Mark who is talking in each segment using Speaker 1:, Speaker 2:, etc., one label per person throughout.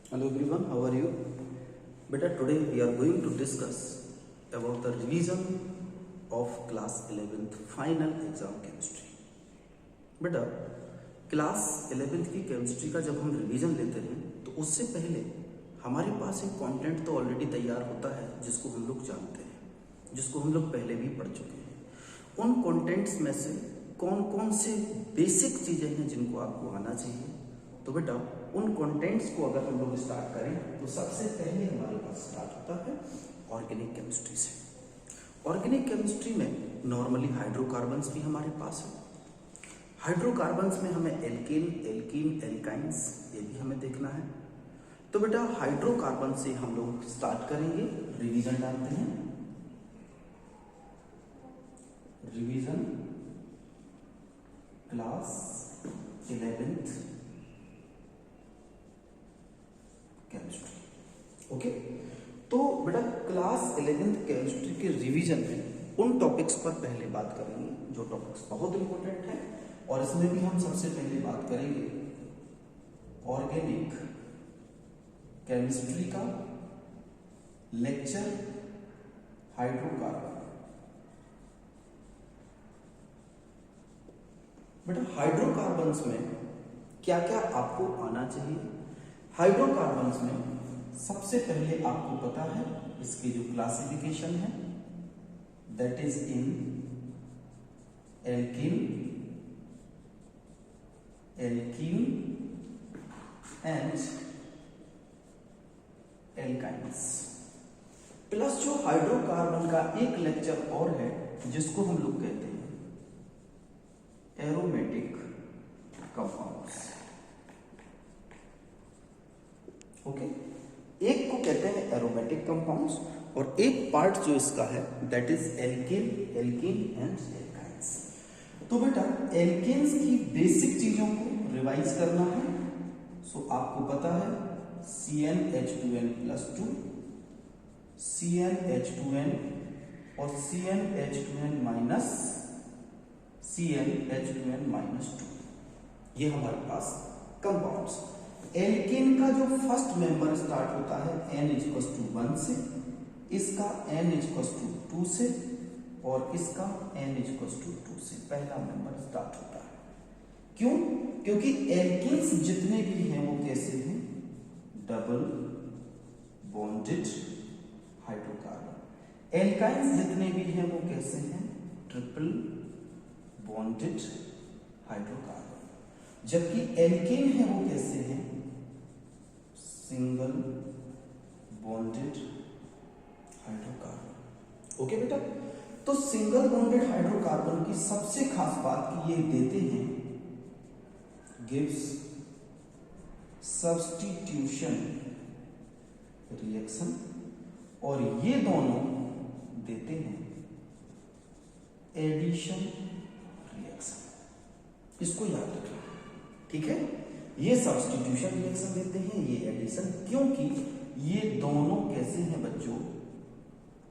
Speaker 1: Hello everyone, how are you? Beta, today we are going to discuss about the revision of class 11th final exam chemistry. बेटा class 11th की chemistry का जब हम revision लेते हैं तो उससे पहले हमारे पास एक कंटेंट तो ऑलरेडी तैयार होता है जिसको हम लोग जानते हैं, जिसको हम लोग पहले भी पढ़ चुके हैं। उन कंटेंट्स में से कौन कौन से बेसिक चीज़ें हैं जिनको आपको आना चाहिए। तो बेटा उन कंटेंट्स को अगर हम लोग स्टार्ट करें तो सबसे पहले हमारे पास स्टार्ट होता है ऑर्गेनिक केमिस्ट्री से। ऑर्गेनिक केमिस्ट्री में नॉर्मली हाइड्रोकार्बन्स भी हमारे पास है। हाइड्रोकार्बन्स में हमें एल्केन, एल्कीन, एल्काइंस ये भी हमें देखना है। तो बेटा हाइड्रोकार्बन से हम लोग स्टार्ट करेंगे, रिवीजन डालते हैं। Revision class 11th chemistry. Okay, तो बेटा क्लास 11th केमिस्ट्री के रिवीजन में उन टॉपिक्स पर पहले बात करेंगे जो टॉपिक्स बहुत इंपॉर्टेंट हैं, और इसमें भी हम सबसे पहले बात करेंगे ऑर्गेनिक केमिस्ट्री का लेक्चर हाइड्रोकार्बन। बेटा हाइड्रोकार्बन्स में क्या क्या आपको आना चाहिए। हाइड्रोकार्बन्स में सबसे पहले आपको पता है इसकी जो क्लासिफिकेशन है that is in alkene, alkene and alkynes. Plus जो हाइड्रोकार्बन का एक लेक्चर और है जिसको हम लोग कहते हैं एरोमेटिक कंपाउंड्स। ओके, एक को कहते हैं एरोमेटिक कंपाउंड्स और एक पार्ट जो इसका है that is alkane, alkene and alkynes. तो बेटा एल्केन्स की बेसिक चीजों को रिवाइज करना है। सो आपको पता है CnH2n+2, CnH2n और CnH2n- CnH2n-2 ये हमारे पास कंपाउंड्स। एल्केन का जो फर्स्ट मेंबर स्टार्ट होता है N=1 से, इसका N=2 से और इसका N=2 से पहला मेंबर स्टार्ट होता है। क्यों? क्योंकि एल्केन्स जितने भी हैं वो कैसे हैं, डबल बॉन्डेड हाइड्रोकार्बन। एल्काइंस जितने भी हैं वो कैसे हैं, ट्रिपल बॉन्डेड हाइड्रोकार्बन। जबकि एल्केन है वो कैसे हैं, सिंगल बॉन्डेड हाइड्रोकार्बन। ओके बेटा, तो सिंगल बॉन्डेड हाइड्रोकार्बन की सबसे खास बात कि ये देते हैं गिव्स सब्स्टिट्यूशन रिएक्शन, और ये दोनों देते हैं एडिशन रिएक्शन। इसको याद रखना, ठीक है। ये सब्स्टिट्यूशन रिएक्शन देते हैं, ये एडिशन, क्योंकि ये दोनों कैसे हैं बच्चों,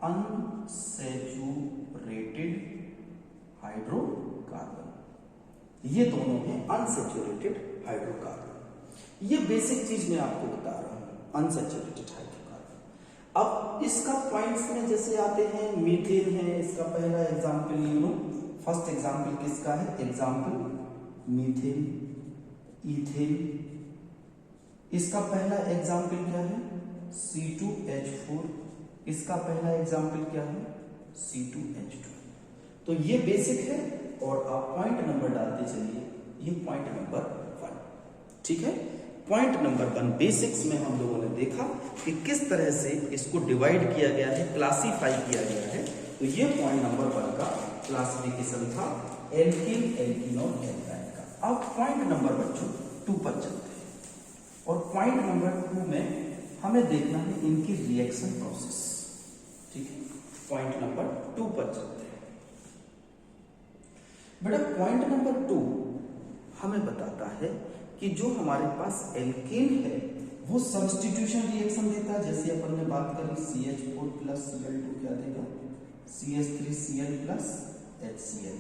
Speaker 1: अनसैचुरेटेड हाइड्रोकार्बन। ये दोनों हैं अनसैचुरेटेड हाइड्रोकार्बन। ये बेसिक चीज मैं आपको बता रहा हूं, अनसैचुरेटेड हाइड्रोकार्बन। अब इसका पॉइंट्स में जैसे आते हैं, मीथेन है इसका पहला एग्जाम्पल, फर्स्ट एग्जाम्पल किसका है, एग्जाम्पल मीथेन, इथेन। इसका पहला एग्जाम्पल क्या है, C2H4। इसका पहला एग्जाम्पल क्या है, C2H2। तो ये बेसिक है और आप पॉइंट नंबर डालते चलिए, ये पॉइंट नंबर 1, ठीक है। पॉइंट नंबर 1 बेसिक्स में हम लोगों ने देखा कि किस तरह से इसको डिवाइड किया गया है, क्लासीफाई किया गया है। तो ये पॉइंट नंबर 1 का क्लासिफिकेशन था एल्कीन, एल्कीन और एल्काइन का। अब पॉइंट नंबर बच्चों 2 पर चलते हैं, और पॉइंट नंबर 2 में हमें देखना है इनकी रिएक्शन प्रोसेस, ठीक है। पॉइंट नंबर 2 पर चलते हैं। बेटा पॉइंट नंबर 2 हमें बताता है कि जो हमारे पास एल्केन है वो सब्स्टिट्यूशन रिएक्शन देता है। जैसे अपन ने बात करी CH4+Cl2 क्या देगा, CH3Cl+HCl।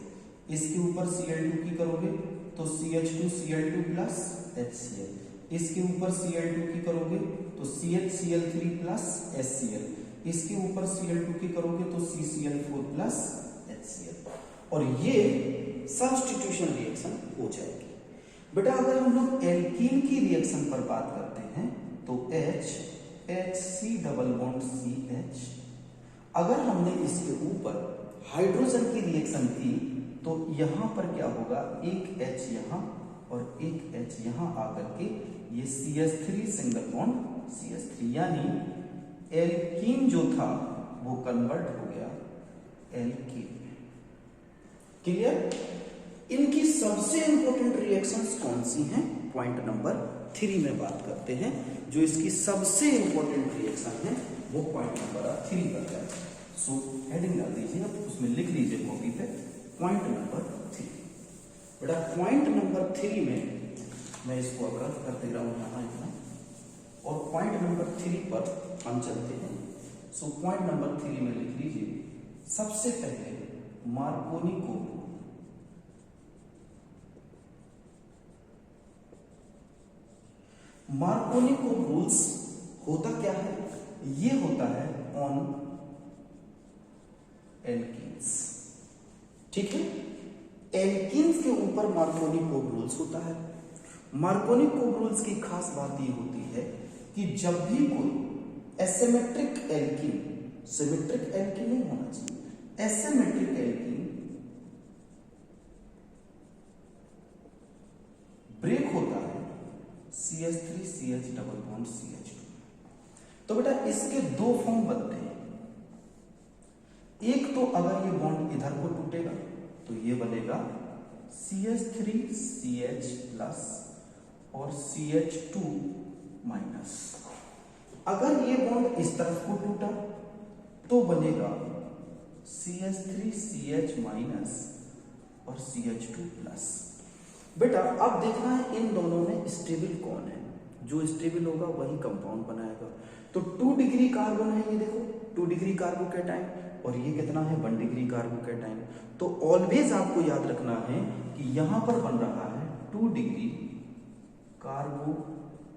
Speaker 1: इसके ऊपर Cl2 की करोगे तो CH2Cl2+HCl। इसके ऊपर Cl2 की करोगे तो CH Cl3 प्लस HCl, इसके ऊपर Cl2 की करोगे तो CCl4 प्लस HCl, और ये सब्स्टिट्यूशन रिएक्शन हो जाएगी। बेटा अगर हम लोग एल्कीन की रिएक्शन पर बात करते हैं तो HC डबल बॉन्ड CH, अगर हमने इसके ऊपर हाइड्रोजन की रिएक्शन की तो यहां पर क्या होगा, एक H यहां और एक H यहां आकर के ये CH3 सिंगल बॉन्ड CH3, यानी एल्कीन जो था वो कन्वर्ट हो गया एल्कीन में। क्लियर? इनकी सबसे इंपॉर्टेंट रिएक्शंस कौन सी हैं, पॉइंट नंबर 3 में बात करते हैं। जो इसकी सबसे इंपॉर्टेंट रिएक्शन है वो पॉइंट नंबर 3 पर है। सो हेडिंग डाल दीजिए, अब उसमें लिख लीजिए कॉपी पे पॉइंट नंबर 3। बेटा पॉइंट नंबर 3 में मैं इसको अब रख कर दे रहा हूं यहाँ इतना, और पॉइंट नंबर 3 पर हम चलते हैं। सो पॉइंट नंबर 3 में लिख लीजिए, सबसे पहले मार्कोनी को रूल्स होता क्या है, ये होता है ऑन एल्कीन्स। ठीक है, एल्कीन्स के ऊपर मार्कोनी-कोव रूल्स होता है। मार्कोनी-कोव रूल्स की खास बात ये होती है कि जब भी कोई एसिमेट्रिक एल्कीन, सिमेट्रिक एल्कीन नहीं होना चाहिए, एसिमेट्रिक एल्कीन ब्रेक होता है CH3 CH double bond CH2, तो बेटा इसके दो फॉर्म बनते हैं। एक तो अगर ये बॉन्ड इधर को टूटेगा तो ये बनेगा CH3 CH प्लस और CH2 माइनस। अगर ये बॉन्ड इस तरफ को टूटा तो बनेगा CH3 CH माइनस और CH2 प्लस। बेटा अब देखना है इन दोनों में स्टेबल कौन है, जो स्टेबल होगा वही कंपाउंड बनाएगा। तो 2 डिग्री कार्बन है, ये देखो 2 डिग्री कार्बोकैटायन, और ये कितना है 1 डिग्री कार्बोकैटायन। तो ऑलवेज आपको याद रखना है कि यहां पर बन रहा है 2 degree carbocation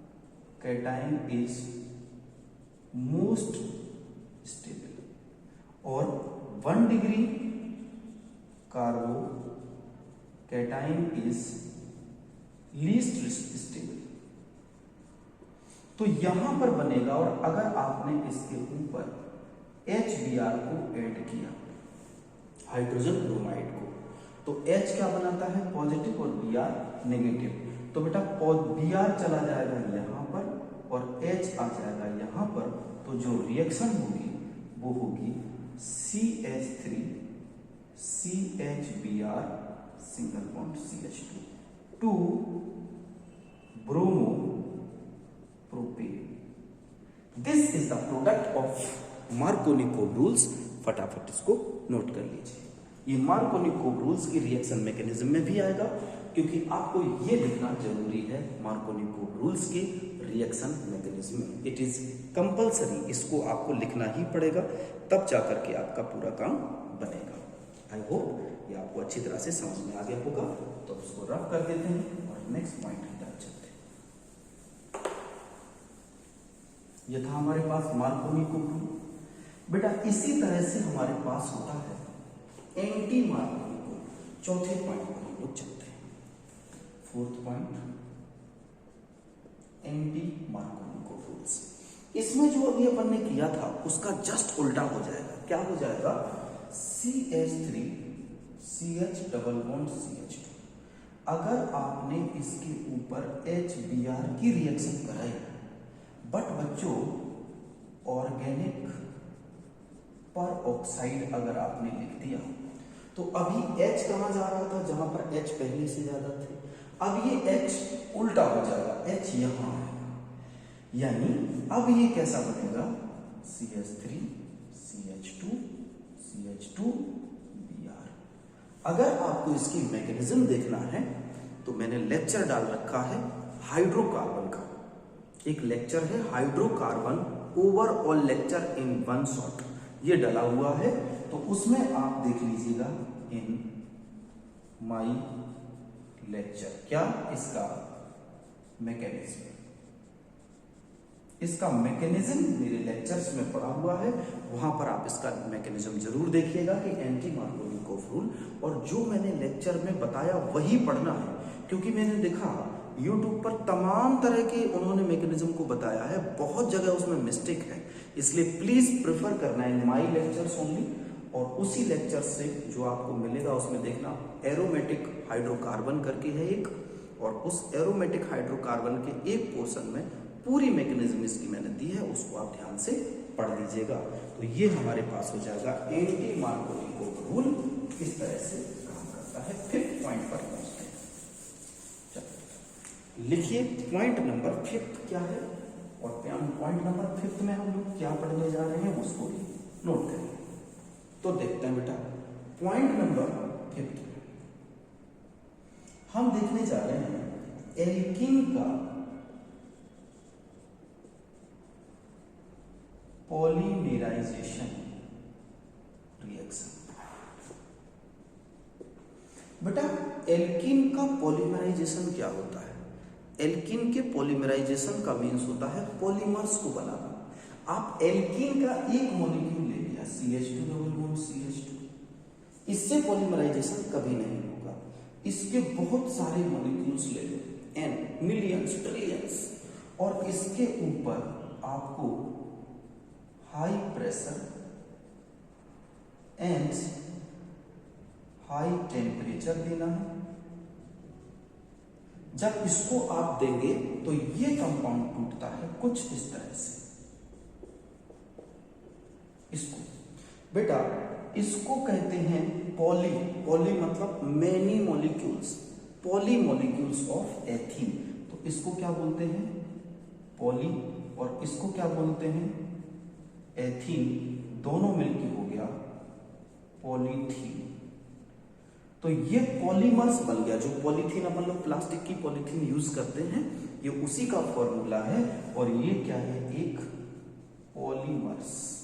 Speaker 1: is most stable, और 1 degree carbocation is least stable. तो यहां पर बनेगा, और अगर आपने इसके ऊपर HBr को ऐड किया, हाइड्रोजन ब्रोमाइड को, तो H क्या बनाता है पॉजिटिव और Br नेगेटिव। तो बेटा Br चला जाएगा यहां पर और H आ जाएगा यहां पर, तो जो रिएक्शन होगी वो होगी CH3 CHBr single bond CH2 to bromo propane. This is the product of Markovnikov-CoV rules. फटाफट इसको नोट कर लीजिए। ये मार्कोनी-कोव रूल्स की रिएक्शन मैकेनिज्म में भी आएगा, क्योंकि आपको ये लिखना जरूरी है मार्कोनी-कोव रूल्स की रिएक्शन मैकेनिज्म में। इट इज कंपल्सरी, इसको आपको लिखना ही पड़ेगा, तब जाकर के आपका पूरा काम बनेगा। आई होप ये आपको अच्छी तरह से समझ में आ गया होगा। तो उसको रफ कर देते हैं और नेक्स्ट पॉइंट की तरफ चलते हैं। ये था हमारे पास मार्कोनी-कोव रूल। बेटा इसी तरह से हमारे पास होता है एंटी मार्कोनी-कोव। चौथे पॉइंट पर हम लोग चलते हैं। Fourth point, anti Markovnikov-CoV rules. इसमें जो अभी अपन ने किया था उसका जस्ट उल्टा हो जाएगा। क्या हो जाएगा, CH3 CH double bond CH2। अगर आपने इसके ऊपर HBr की रिएक्शन कराई, बट बच्चों ऑर्गेनिक पर ऑक्साइड अगर आपने लिख दिया, तो अभी H कहां जा रहा था, जहां पर H पहले से ज्यादा थे, अब ये H उल्टा हो जाएगा, H यहां आएगा, यानी अब ये कैसा बनेगा CH3 CH2 CH2 Br। अगर आपको इसकी मैकेनिज्म देखना है तो मैंने लेक्चर डाल रखा है हाइड्रोकार्बन का। एक लेक्चर है hydrocarbon overall lecture in one shot, ये डला हुआ है, तो उसमें आप देख लीजिएगा इन माई लेक्चर। क्या इसका मैकेनिज्म। इसका मैकेनिज्म मेरे लेक्चर्स में पढ़ा हुआ है, वहां पर आप इसका मैकेनिज्म जरूर देखिएगा कि एंटी मार्कोनिकोव रूल, और जो मैंने लेक्चर में बताया वही पढ़ना है, क्योंकि मैंने देखा YouTube पर तमाम तरह के उन्होंने मैकेनिज्म को बताया है, बहुत जगह उसमें मिस्टेक है, इसलिए प्लीज प्रेफर करना इन माई लेक्चर्स ओनली। और उसी लेक्चर से जो आपको मिलेगा उसमें देखना एरोमेटिक हाइड्रोकार्बन करके है एक, और उस एरोमेटिक हाइड्रोकार्बन के एक पोर्शन में पूरी मैकेनिज्म इसकी मैंने दी है, उसको आप ध्यान से पढ़ लीजिएगा। तो ये हमारे पास हो जाएगा एंटी मार्कोनिकोव रूल किस तरह से काम करता है। फिफ्थ पॉइंट पर पहुंचते हैं, लिखिए पॉइंट नंबर फिफ्थ क्या है, और पॉइंट नंबर फिफ्थ में हम लोग क्या पढ़ने जा रहे हैं उसको भी नोट करेंगे। तो देखते हैं बेटा, पॉइंट नंबर फिफ्थ हम देखने जा रहे हैं एल्कीन का पॉलीमेराइजेशन रिएक्शन। बेटा एल्कीन का पॉलीमराइजेशन क्या होता है? एल्कीन के पॉलीमराइजेशन का मीन्स होता है पॉलीमर्स को बनाना। आप एल्कीन का एक मॉलिक्यूल ले लिया CH2 डबल बॉन्ड CH2, इससे पॉलीमराइजेशन कभी नहीं होगा। इसके बहुत सारे मॉलिक्यूल्स ले लो, n मिलियंस ट्रिलियंस, और इसके ऊपर आपको high pressure and high temperature देना है। जब इसको आप देंगे तो ये कंपाउंड टूटता है कुछ इस तरह से। इसको बेटा इसको कहते हैं पॉली, पॉली मतलब many molecules, poly molecules of ethene. तो इसको क्या बोलते हैं? पॉली, और इसको क्या बोलते हैं? एथीन, दोनों मिलकर हो गया पॉलीथीन। तो ये पॉलीमर्स बन गया। जो पॉलीथीन अपन लोग प्लास्टिक की पॉलीथीन यूज करते हैं, ये उसी का फॉर्मूला है, और ये क्या है? एक पॉलीमर्स।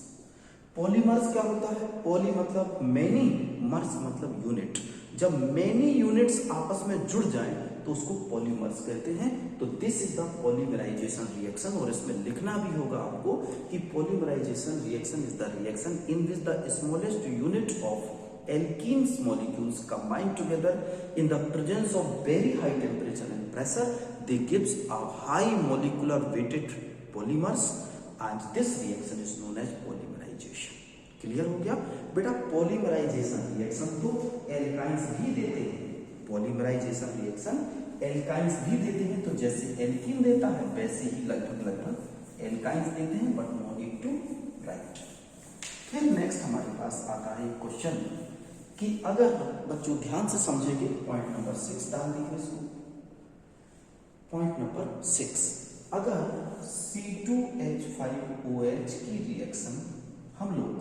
Speaker 1: पॉलीमर्स क्या होता है? पॉली मतलब मेनी, मर्स मतलब यूनिट। जब मेनी यूनिट्स आपस में जुड़ जाएं तो उसको पॉलीमर्स कहते हैं। तो this is the polymerization reaction, और इसमें लिखना भी होगा आपको कि polymerization reaction is the reaction in which the smallest unit of alkenes molecules combine together in the presence of very high temperature and pressure. They gives a high molecular weighted polymers, and this reaction is known as polymerization. Clear हो गया बेटा? Polymerisation reaction तो alkynes भी देते हैं, polymerisation reaction alkynes भी देते हैं। तो जैसे एल्कीन देता है वैसे ही लगभग एल्काइंस देते हैं, but no need to write. फिर नेक्स्ट हमारे पास आता है क्वेश्चन कि अगर बच्चों ध्यान से समझेंगे, पॉइंट नंबर 6 डाल दीजिए इसको। पॉइंट नंबर 6, अगर C2H5OH की रिएक्शन हम लोग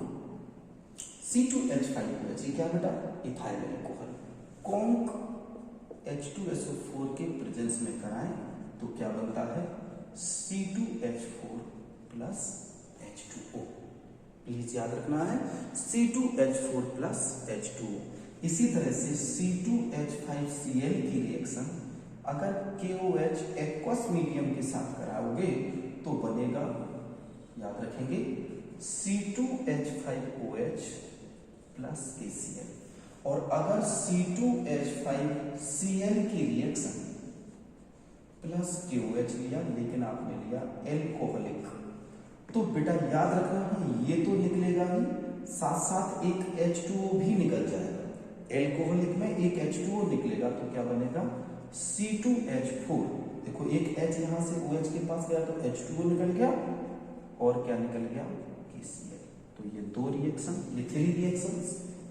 Speaker 1: C2H5OH क्या बेटा? इथाइल अल्कोहल कॉन्क H2SO4 के प्रेजेंस में कराएं तो क्या बनता है? C2H4 plus H2O। प्लीज याद रखना है C2H4 प्लस H2O। इसी तरह से C2H5Cl की रिएक्शन अगर KOH एक्वस मीडियम के साथ कराओगे तो बनेगा, याद रखेंगे, C2H5OH प्लस KCl। और अगर C2H5Cl की रिएक्शन प्लस KOH लिया, लेकिन आपने लिया एल्कोहलिक, तो बेटा याद रखना है ये तो निकलेगा ही, साथ साथ एक H2O भी निकल जाएगा। एल्कोहलिक में एक H2O निकलेगा तो क्या बनेगा? C2H4। देखो एक H यहां से OH के पास गया तो H2O निकल गया, और क्या निकल गया? KCl। तो ये दो रिएक्शन, ये 3 रिएक्शंस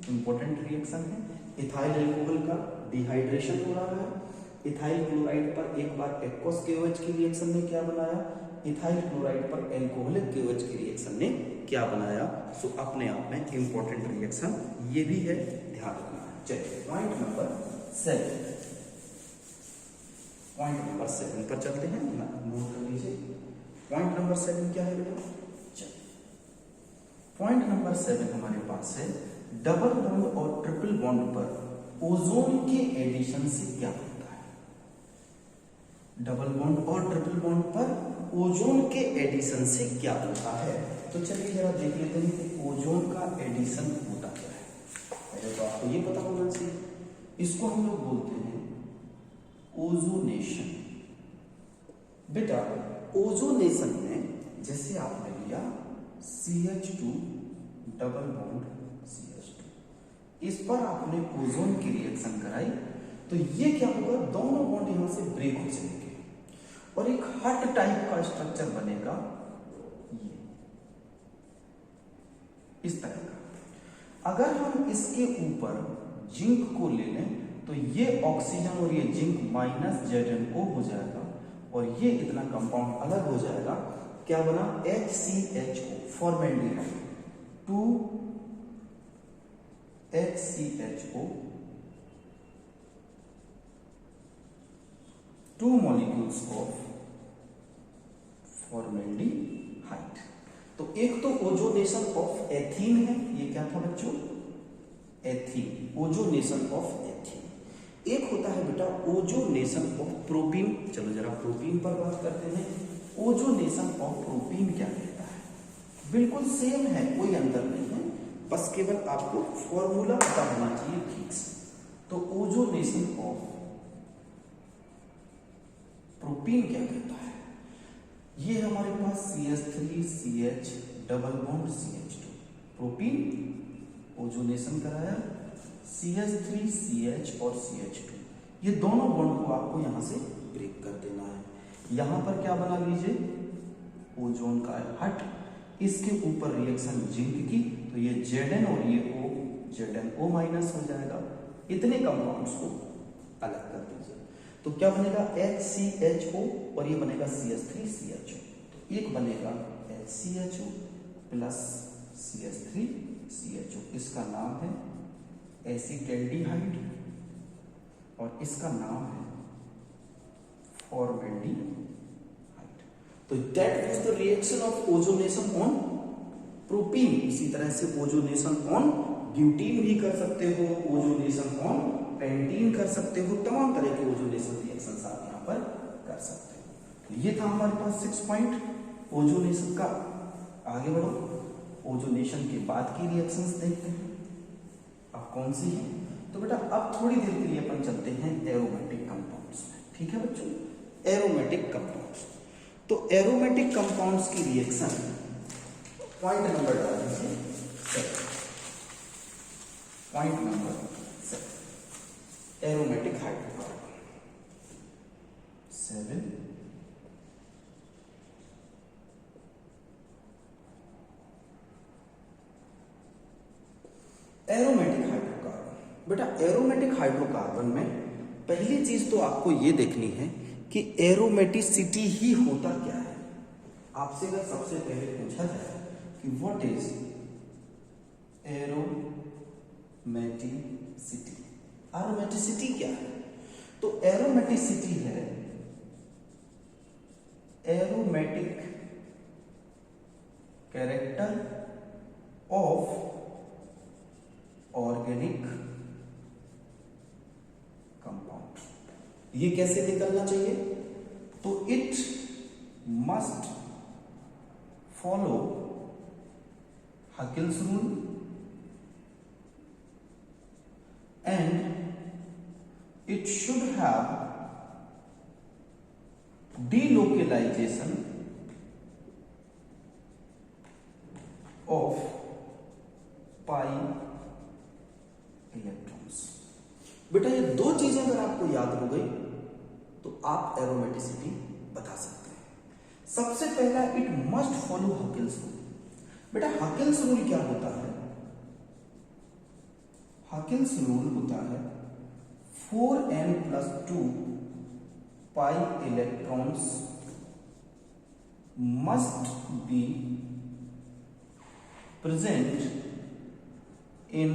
Speaker 1: इंपॉर्टेंट रिएक्शन है। इथाइल अल्कोहल का डिहाइड्रेशन हो रहा है। इथाइल क्लोराइड पर एक बार एक्वस KOH की रिएक्शन ने क्या बनाया? इथाइल क्लोराइड पर एल्कोहलिक KOH की रिएक्शन ने क्या बनाया? सो अपने आप में इंपॉर्टेंट रिएक्शन ये भी है, ध्यान रखना है। चलिए पॉइंट नंबर 7, पॉइंट नंबर 7 पर चलते हैं, नोट कर लीजिए। पॉइंट नंबर 7 क्या है बेटा? चलिए पॉइंट नंबर 7 हमारे पास है डबल बॉन्ड और ट्रिपल बॉन्ड पर ओजोन के एडिशन से क्या होता है? डबल बॉन्ड और ट्रिपल बॉन्ड पर ओजोन के एडिशन से क्या होता है। तो चलिए जरा देख लेते हैं कि ओजोन का एडिशन होता क्या है। पहले तो आपको ये पता होना चाहिए, इसको हम लोग बोलते हैं ओजोनेशन। बेटा ओजोनेशन में जैसे आपने लिया CH2 डबल बॉन्ड CH2, इस पर आपने ओजोन की रिएक्शन कराई तो ये क्या होगा, दोनों बॉन्ड यहां से ब्रेक हो जाएंगे और एक हट टाइप का स्ट्रक्चर बनेगा, ये इस तरह का। अगर हम इसके ऊपर जिंक को ले लें तो ये ऑक्सीजन और ये जिंक -ZnO हो जाएगा और ये इतना कंपाउंड अलग हो जाएगा। क्या बना, HCHO formaldehyde, 2HCHO, 2 molecules of formaldehyde. तो एक तो ओजोनेशन ऑफ एथीन है, ये क्या था बच्चों, एथीन, ओजोनेशन ऑफ एथीन। एक होता है बेटा ओजोनेशन ऑफ प्रोपीन। चलो जरा प्रोपीन पर बात करते हैं। ओजोनेशन ऑफ प्रोपीन क्या कहता है, बिल्कुल सेम है, कोई अंतर नहीं है, बस केवल आपको फॉर्मूला पता होना चाहिए ठीक से। तो ओजोनेशन ऑफ प्रोपीन क्या कहता है, ये हमारे पास CH3CH double bond CH2, propene ozonation कराया, CH3CH और CH2, ये दोनों बॉन्ड को आपको यहां से ब्रेक कर देना है। यहां पर क्या बना लीजिए, ओजोन का हट, इसके ऊपर रिएक्शन जिंक की तो ये Zn और ये O, ZnO माइनस हो जाएगा। इतने कंपाउंड्स को अलग कर दीजिए तो क्या बनेगा, HCHO और ये बनेगा CH3CHO। तो एक बनेगा HCHO प्लस CH3CHO, इसका नाम है एसिटैल्डिहाइड और इसका नाम है फॉर्मेल्डिहाइड। तो that was the reaction of ozonation on propene. इसी तरह से ओजोनेशन ऑन ब्यूटीन भी कर सकते हो, ओजोनेशन ऑन पेंटीन कर सकते हो, तमाम तरह के ओजोनेशन रिएक्शंस आप यहां पर कर सकते हो। तो ये था हमारे पास 6 पॉइंट ओजोनेशन का। आगे बढ़ो, ओजोनेशन के बाद की रिएक्शंस देखते हैं अब कौन सी है। तो बेटा अब थोड़ी देर के लिए अपन चलते हैं एरोमेटिक कंपाउंड्स में, ठीक है बच्चों, एरोमेटिक कंपाउंड्स। तो एरोमेटिक कंपाउंड्स की रिएक्शन पॉइंट नंबर डाल दीजिए 7, point number 7, aromatic hydrocarbon 7। Aromatic hydrocarbon. बेटा एरोमेटिक हाइड्रोकार्बन में पहली चीज तो आपको ये देखनी है कि एरोमेटिसिटी ही होता क्या है। आपसे अगर सबसे पहले पूछा जाए कि व्हाट इज एरोमेटिसिटी, एरोमेटिसिटी क्या है, तो एरोमेटिसिटी है aromatic character of organic compound. ये कैसे निकलना चाहिए, तो it must follow Huckel's rule and it should have delocalization of pi electrons. बेटा ये दो चीजें अगर आपको याद हो गई तो आप एरोमेटिसिटी बता सकते हैं। सबसे पहला, it must follow Huckel's rule. बेटा हकिल्स रूल क्या होता है, हकिल्स रूल होता है 4n+2 pi electrons must be present in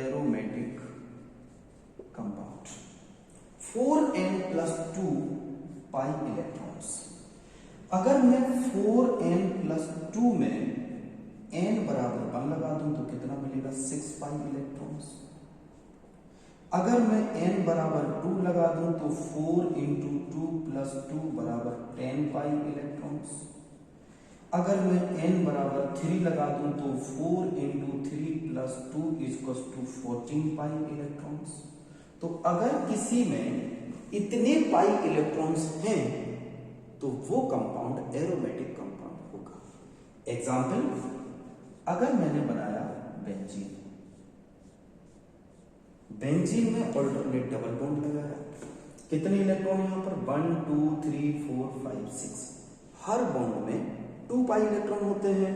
Speaker 1: aromatic compound। 4n+2 pi electrons, अगर मैं 4n+2 में n बराबर 1 लगा दूं तो कितना मिलेगा, 6 pi इलेक्ट्रॉन्स। अगर मैं n बराबर 2 लगा दूं तो 4 इंटू 2 प्लस 2 बराबर 10 पाई इलेक्ट्रॉन्स। अगर मैं n बराबर 3 लगा दूं तो 4 into 3 plus 2 equals to 14 pi electrons. तो अगर किसी में इतने पाई इलेक्ट्रॉन्स हैं तो वो कंपाउंड एरोमेटिक कंपाउंड होगा। एग्जाम्पल, अगर मैंने बनाया बेंजीन, बेंजीन में ऑल्टरनेट डबल बॉन्ड लगाया, कितने इलेक्ट्रॉन यहां पर 1 2 3 4 5 6, हर बॉन्ड में 2 पाई इलेक्ट्रॉन होते हैं।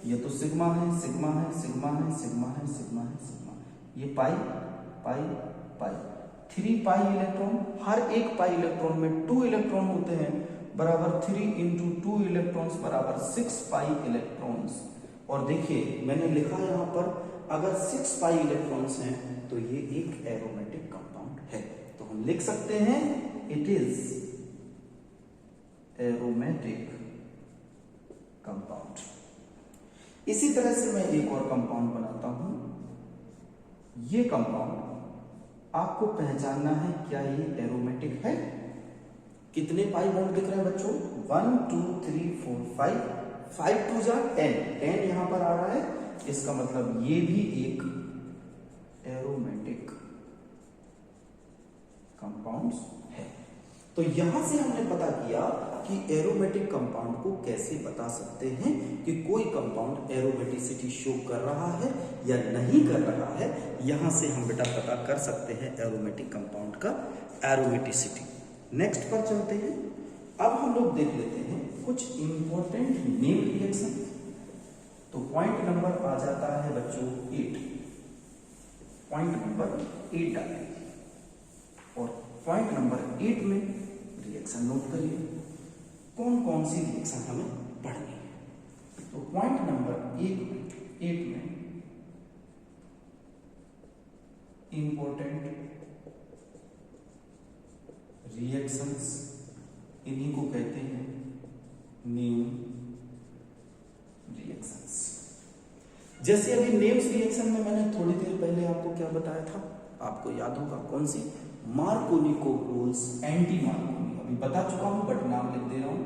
Speaker 1: ये तो सिग्मा है, सिग्मा है, सिग्मा है, सिग्मा है, सिग्मा है, सिग्मा, ये पाई पाई पाई, 3 पाई इलेक्ट्रॉन, हर एक पाई इलेक्ट्रॉन में 2 इलेक्ट्रॉन होते हैं, बराबर 3 इंटू 2 इलेक्ट्रॉन्स बराबर 6 पाई इलेक्ट्रॉन्स। और देखिए मैंने लिखा यहां पर अगर 6 पाई इलेक्ट्रॉन्स हैं तो ये एक एरोमेटिक कंपाउंड है। तो हम लिख सकते हैं इट इज एरोमेटिक कंपाउंड। इसी तरह से मैं एक और कंपाउंड बनाता हूं। ये कंपाउंड आपको पहचानना है क्या ये एरोमेटिक है। कितने पाई बॉन्ड दिख रहे हैं बच्चों? 1 2 3 4 5, 5 2 जा 10, 10 यहां पर आ रहा है, इसका मतलब ये भी एक एरोमेटिक कंपाउंड्स है। तो यहां से हमने पता किया कि एरोमेटिक कंपाउंड को कैसे बता सकते हैं कि कोई कंपाउंड एरोमेटिसिटी शो कर रहा है या नहीं कर रहा है। यहां से हम बेटा पता कर सकते हैं एरोमेटिक कंपाउंड का एरोमेटिसिटी। नेक्स्ट पर चलते हैं। अब हम लोग देख लेते हैं कुछ इंपॉर्टेंट नेम रिएक्शन। तो पॉइंट नंबर आ जाता है बच्चों 8, पॉइंट नंबर 8 डालेंगे और पॉइंट नंबर 8 में रिएक्शन नोट करिए कौन कौन सी रिएक्शन हमें पढ़नी है। तो पॉइंट नंबर 8 में इंपॉर्टेंट रिएक्शंस, इन्हीं को कहते हैं नेम रिएक्शंस। जैसे अभी नेम्स रिएक्शन में मैंने थोड़ी देर पहले आपको क्या बताया था, आपको याद होगा कौन सी? Markovnikov rules, anti Markovnikov. अभी बता चुका हूं बट नाम लिख दे रहा हूं।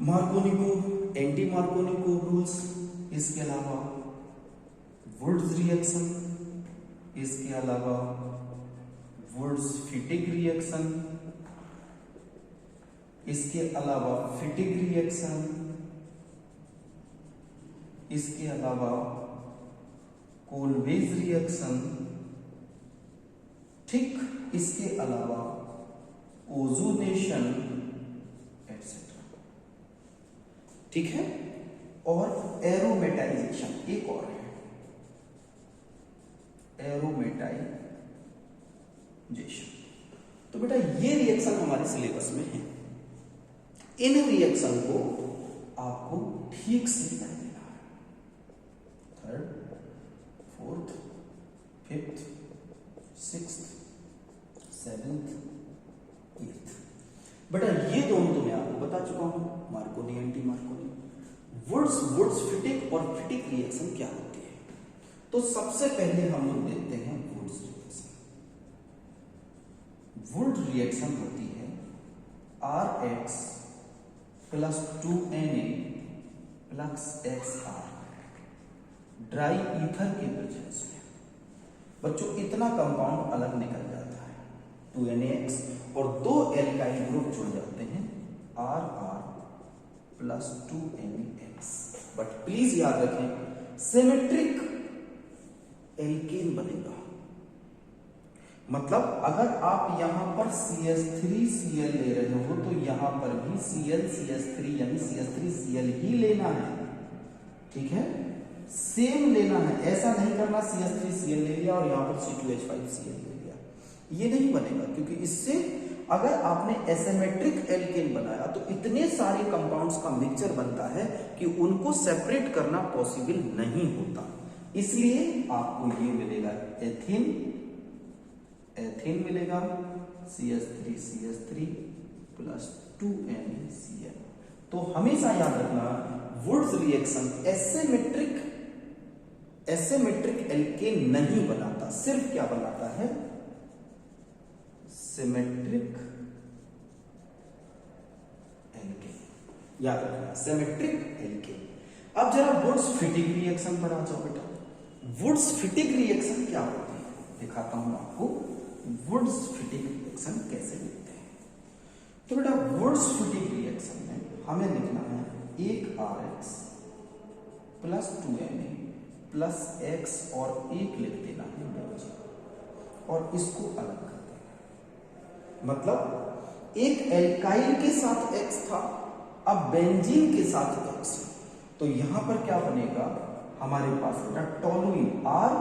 Speaker 1: मार्कोनिकोव, एंटी मार्कोनिकोव रूल्स, इसके अलावा वुड्स रिएक्शन, इसके अलावा वुड्स फिटिग रिएक्शन, इसके अलावा फिटिग रिएक्शन, इसके अलावा कोलवेज रिएक्शन, ठीक, इसके अलावा ओजोनेशन एटसेट्रा, ठीक है। और एरोमेटाइजेशन एक और है, एरोमेटाइजेशन। तो बेटा ये रिएक्शन हमारे सिलेबस में है। इन रिएक्शन को आपको ठीक से पढ़ लेना है। 3rd, 4th, 5th, 6th, 7th, 8th। बेटा ये दोनों तो मैं आपको बता चुका हूं, मार्कोनी, एंटी मार्कोनी। वुड्स फिटिग और फिटिग रिएक्शन क्या होती है? तो सबसे पहले हम लोग देखते हैं वुड्स रिएक्शन। वुड रिएक्शन होती है RH plus 2Na plus XR dry ether के प्रेजेंस में। बच्चों इतना कंपाउंड अलग निकल जाता है, 2NaX और 2 एल्काइल ग्रुप जुड़ जाते हैं, RR plus 2NaX। But please याद रखें सिमेट्रिक एल्केन बनेगा। मतलब अगर आप यहां पर CH3Cl ले रहे हो तो यहां पर भी ClCH3 यानी CH3Cl ही लेना है, ठीक है, सेम लेना है। ऐसा नहीं करना CH3Cl ले लिया और यहां पर C2H5Cl ले लिया, ये नहीं बनेगा। क्योंकि इससे अगर आपने एसिमेट्रिक एल्केन बनाया तो इतने सारे कंपाउंड्स का मिक्सचर बनता है कि उनको सेपरेट करना पॉसिबल नहीं होता। इसलिए आपको ये मिलेगा एथीन एथेन मिलेगा, CH3CH3 प्लस 2NaCl। तो हमेशा याद रखना वुड्स रिएक्शन एसेमेट्रिक एल्केन नहीं बनाता, सिर्फ क्या बनाता है, सिमेट्रिक एल्केन। याद रखना सिमेट्रिक एल्केन। अब जरा वुड्स फिटिंग रिएक्शन पर आ जाओ बेटा। वुड्स फिटिंग रिएक्शन क्या होती है, दिखाता हूं आपको वुड्स फिटिंग रिएक्शन कैसे लिखते हैं। तो बेटा वुड्स फिटिंग रिएक्शन में हमें लिखना है एक RX plus 2Na plus X और एक लिख देना है बेंजीन और इसको अलग कर देना। मतलब एक एल्काइल के साथ X था, अब बेंजीन के साथ X, तो यहां पर क्या बनेगा, हमारे पास बेटा टोलुइन R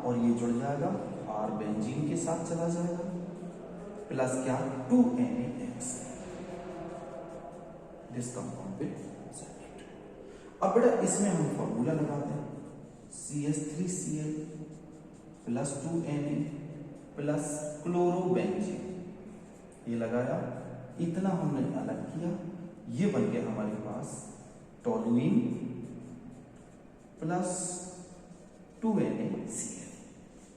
Speaker 1: और ये जुड़ जाएगा, R बेंजीन के साथ चला जाएगा प्लस क्या 2NaX। This compound will separate. अब बेटा इसमें हम फॉर्मूला लगाते हैं CH3Cl plus 2Na plus chlorobenzene, ये लगाया, इतना हमने अलग किया, ये बन गया हमारे पास टोलुइन प्लस 2NaCl।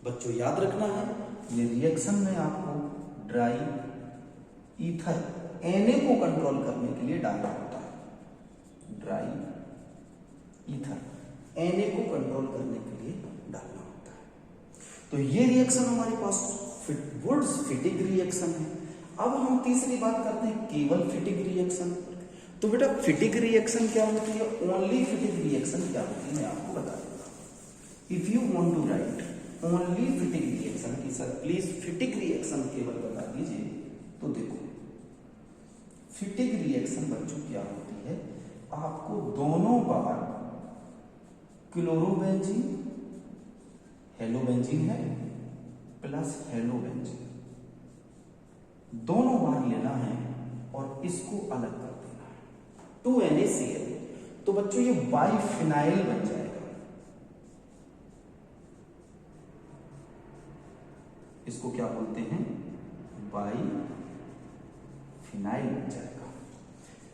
Speaker 1: बच्चों याद रखना है ये रिएक्शन में आपको ड्राई ईथर Na को कंट्रोल करने के लिए डालना होता है, ड्राई ईथर Na को कंट्रोल करने के लिए डालना होता है। तो ये रिएक्शन हमारे पास वुड्स फिटिंग रिएक्शन है। अब हम तीसरी बात करते हैं केवल फिटिंग रिएक्शन। तो बेटा फिटिंग रिएक्शन क्या होती है, ओनली फिटिंग रिएक्शन क्या होती है, मैं आपको बता दूंगा। If you want to write only Fittig reaction की सर प्लीज फिटिंग रिएक्शन केवल बता दीजिए, तो देखो फिटिंग रिएक्शन बच्चों क्या होती है, आपको दोनों बार क्लोरोबेंजीन, हेलोबेंजीन है प्लस हेलोबेंजीन, दोनों बार लेना है और इसको अलग कर देना है 2NaCl। तो बच्चों ये बाइफिनाइल बन जाएगा, इसको क्या बोलते हैं, बाइफिनाइल बन जाएगा।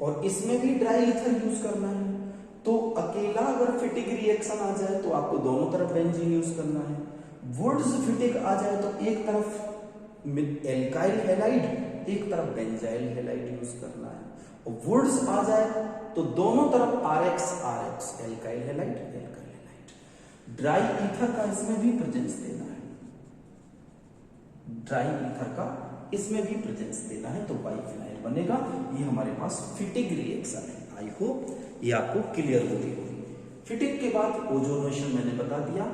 Speaker 1: और इसमें भी ड्राई ईथर यूज करना है, तो अकेला अगर फिटिंग रिएक्शन आ जाए तो आपको दोनों तरफ बेंजीन यूज करना है। वुड्स फिटिंग आ जाए तो एक तरफ एल्काइल हैलाइड, एक तरफ बेंजाइल हैलाइड यूज करना है। और वुड्स आ जाए तो दोनों तरफ RX alkyl halide, alkyl halide. Dry ether का इसमें भी प्रेजेंस देना है, ड्राई ईथर का इसमें भी प्रेजेंस देना है, तो बाइफिनाइल बनेगा। ये हमारे पास फिटिंग रिएक्शन है। आई होप ये आपको क्लियर हो गई होगी। फिटिंग के बाद ओजोनेशन मैंने बता दिया,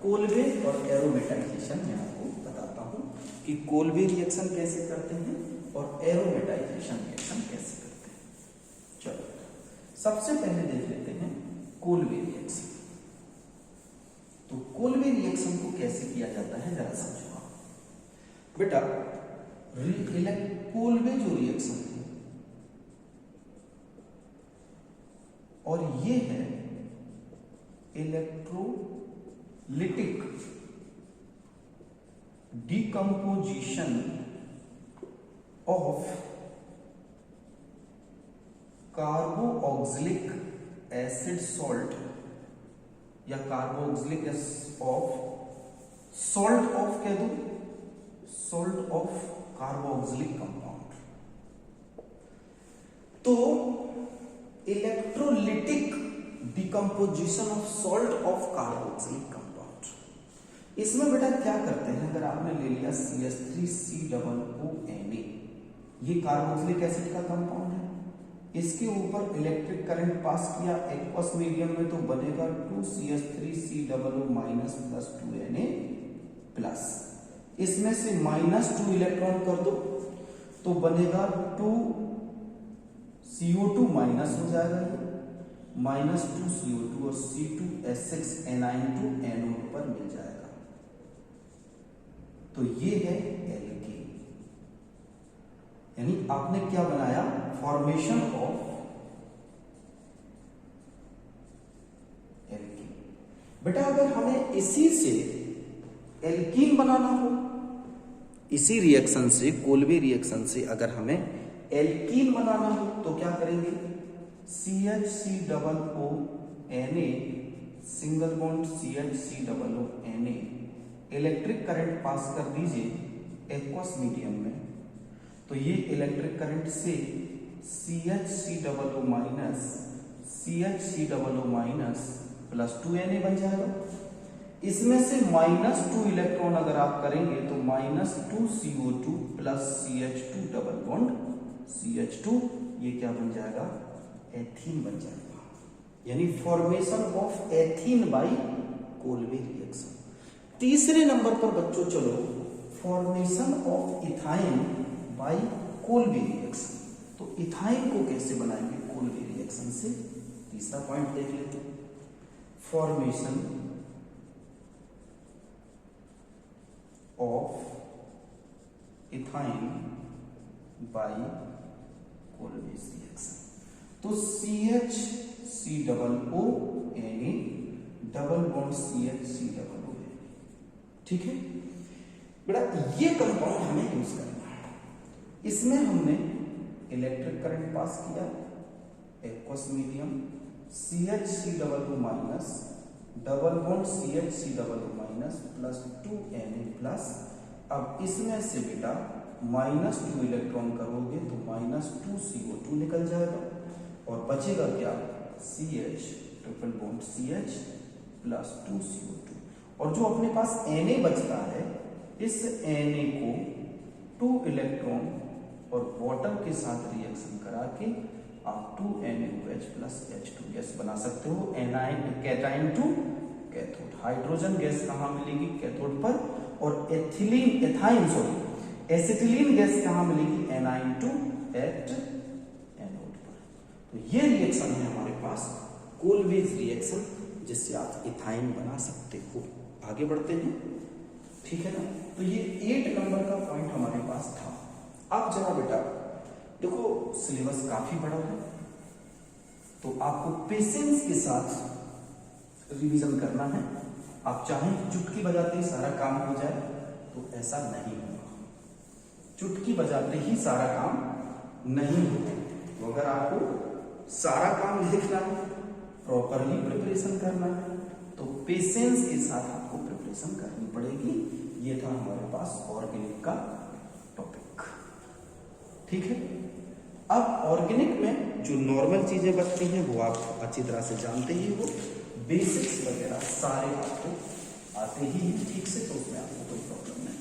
Speaker 1: कोल्बे और एरोमेटाइजेशन मैं आपको बताता हूं कि कोल्बे रिएक्शन कैसे करते हैं और एरोमेटाइजेशन रिएक्शन कैसे करते हैं। चलो सबसे पहले देख लेते हैं कोल्बे रिएक्शन। तो कोल्बे रिएक्शन को कैसे किया जाता है जरा समझो आप बेटा। कोल्बे जो रिएक्शन है और ये है electrolytic decomposition of carboxylic acid salt या कार्बोऑक्सिलिक ऑफ सॉल्ट ऑफ कह दो, सॉल्ट ऑफ कार्बोऑक्सिलिक कंपाउंड। तो electrolytic decomposition of salt of carboxylic compound, इसमें बेटा क्या करते हैं, अगर आपने ले लिया CH3COONA, ये कार्बोक्सिलिक एसिड का कंपाउंड है, इसके ऊपर इलेक्ट्रिक करंट पास किया एक्वस मीडियम में, तो बनेगा 2CH3COO minus plus 2Na plus, इसमें से -2 इलेक्ट्रॉन कर दो तो बनेगा 2CO2 माइनस हो जाएगा, -2CO2 और C2H6Ni2NO2 पर मिल जाएगा। तो ये है एल्केन, यानी आपने क्या बनाया, फॉर्मेशन ऑफ एल्केन। बेटा अगर हमें इसी से एल्कीन बनाना हो इसी रिएक्शन से, कोल्बे रिएक्शन से अगर हमें एल्कीन बनाना हो तो क्या करेंगे, CH3OO single bond CH3OO electric current pass कर दीजिए एक्वस मीडियम में, तो ये इलेक्ट्रिक करंट से CH3OO प्लस 2Na बन जाएगा। इसमें से -2 इलेक्ट्रॉन अगर आप करेंगे तो -2CO2 plus CH2 double bond CH2, ये क्या बन जाएगा, एथीन बन जाएगा, यानी formation of ethene by Kolbe reaction. तीसरे नंबर पर बच्चों चलो, formation of ethyne by Kolbe reaction. तो इथाइन को कैसे बनाएंगे कोल्बे रिएक्शन से, तीसरा पॉइंट देख लेते हैं, formation of ethyne by Kolbe reaction. तो CH3OO डबल बॉन्ड CH3OO, ठीक है बेटा, ये कंपाउंड हमें यूज करना है। इसमें हमने इलेक्ट्रिक करंट पास किया, aqueous medium, CH3OO double bond CH3OO plus 2Na plus. अब इसमें से बेटा -2 इलेक्ट्रॉन करोगे तो -2CO2 निकल जाएगा और बचेगा क्या, CH triple bond CH plus 2CO2। और जो अपने पास Na बचता है, इस Na को 2 इलेक्ट्रॉन और वाटर के साथ रिएक्शन करा के आप 2NaOH प्लस H2 गैस बना सकते हो, cation to cathode. Hydrogen gas कहाँ मिलेगी, कैथोड पर, और एसिटिलीन गैस कहाँ मिलेगी, एनाइन टू एट एनोड पर। तो ये रिएक्शन है हमारे पास कोल्बेज रिएक्शन, जिससे आप इथाइन बना सकते हो। आगे बढ़ते हैं, ठीक है ना। तो ये 8 नंबर का पॉइंट हमारे पास था। अब जरा बेटा देखो, सिलेबस काफी बड़ा है, तो आपको पेशेंस के साथ रिवीजन करना है। आप चाहें चुटकी बजाते ही सारा काम हो जाए तो ऐसा नहीं होगा, चुटकी बजाते ही सारा काम नहीं होता। तो अगर आपको सारा काम लिखना है, प्रॉपरली प्रिपरेशन करना है, तो पेशेंस के साथ आपको प्रिपरेशन करनी पड़ेगी। ये था हमारे पास ऑर्गेनिक का टॉपिक, ठीक है। अब ऑर्गेनिक में जो नॉर्मल चीजें बचती हैं वो आप अच्छी तरह से जानते ही हो, बेसिक्स वगैरह सारे आपको आते ही ठीक से, तो उसमें आपको कोई प्रॉब्लम नहीं।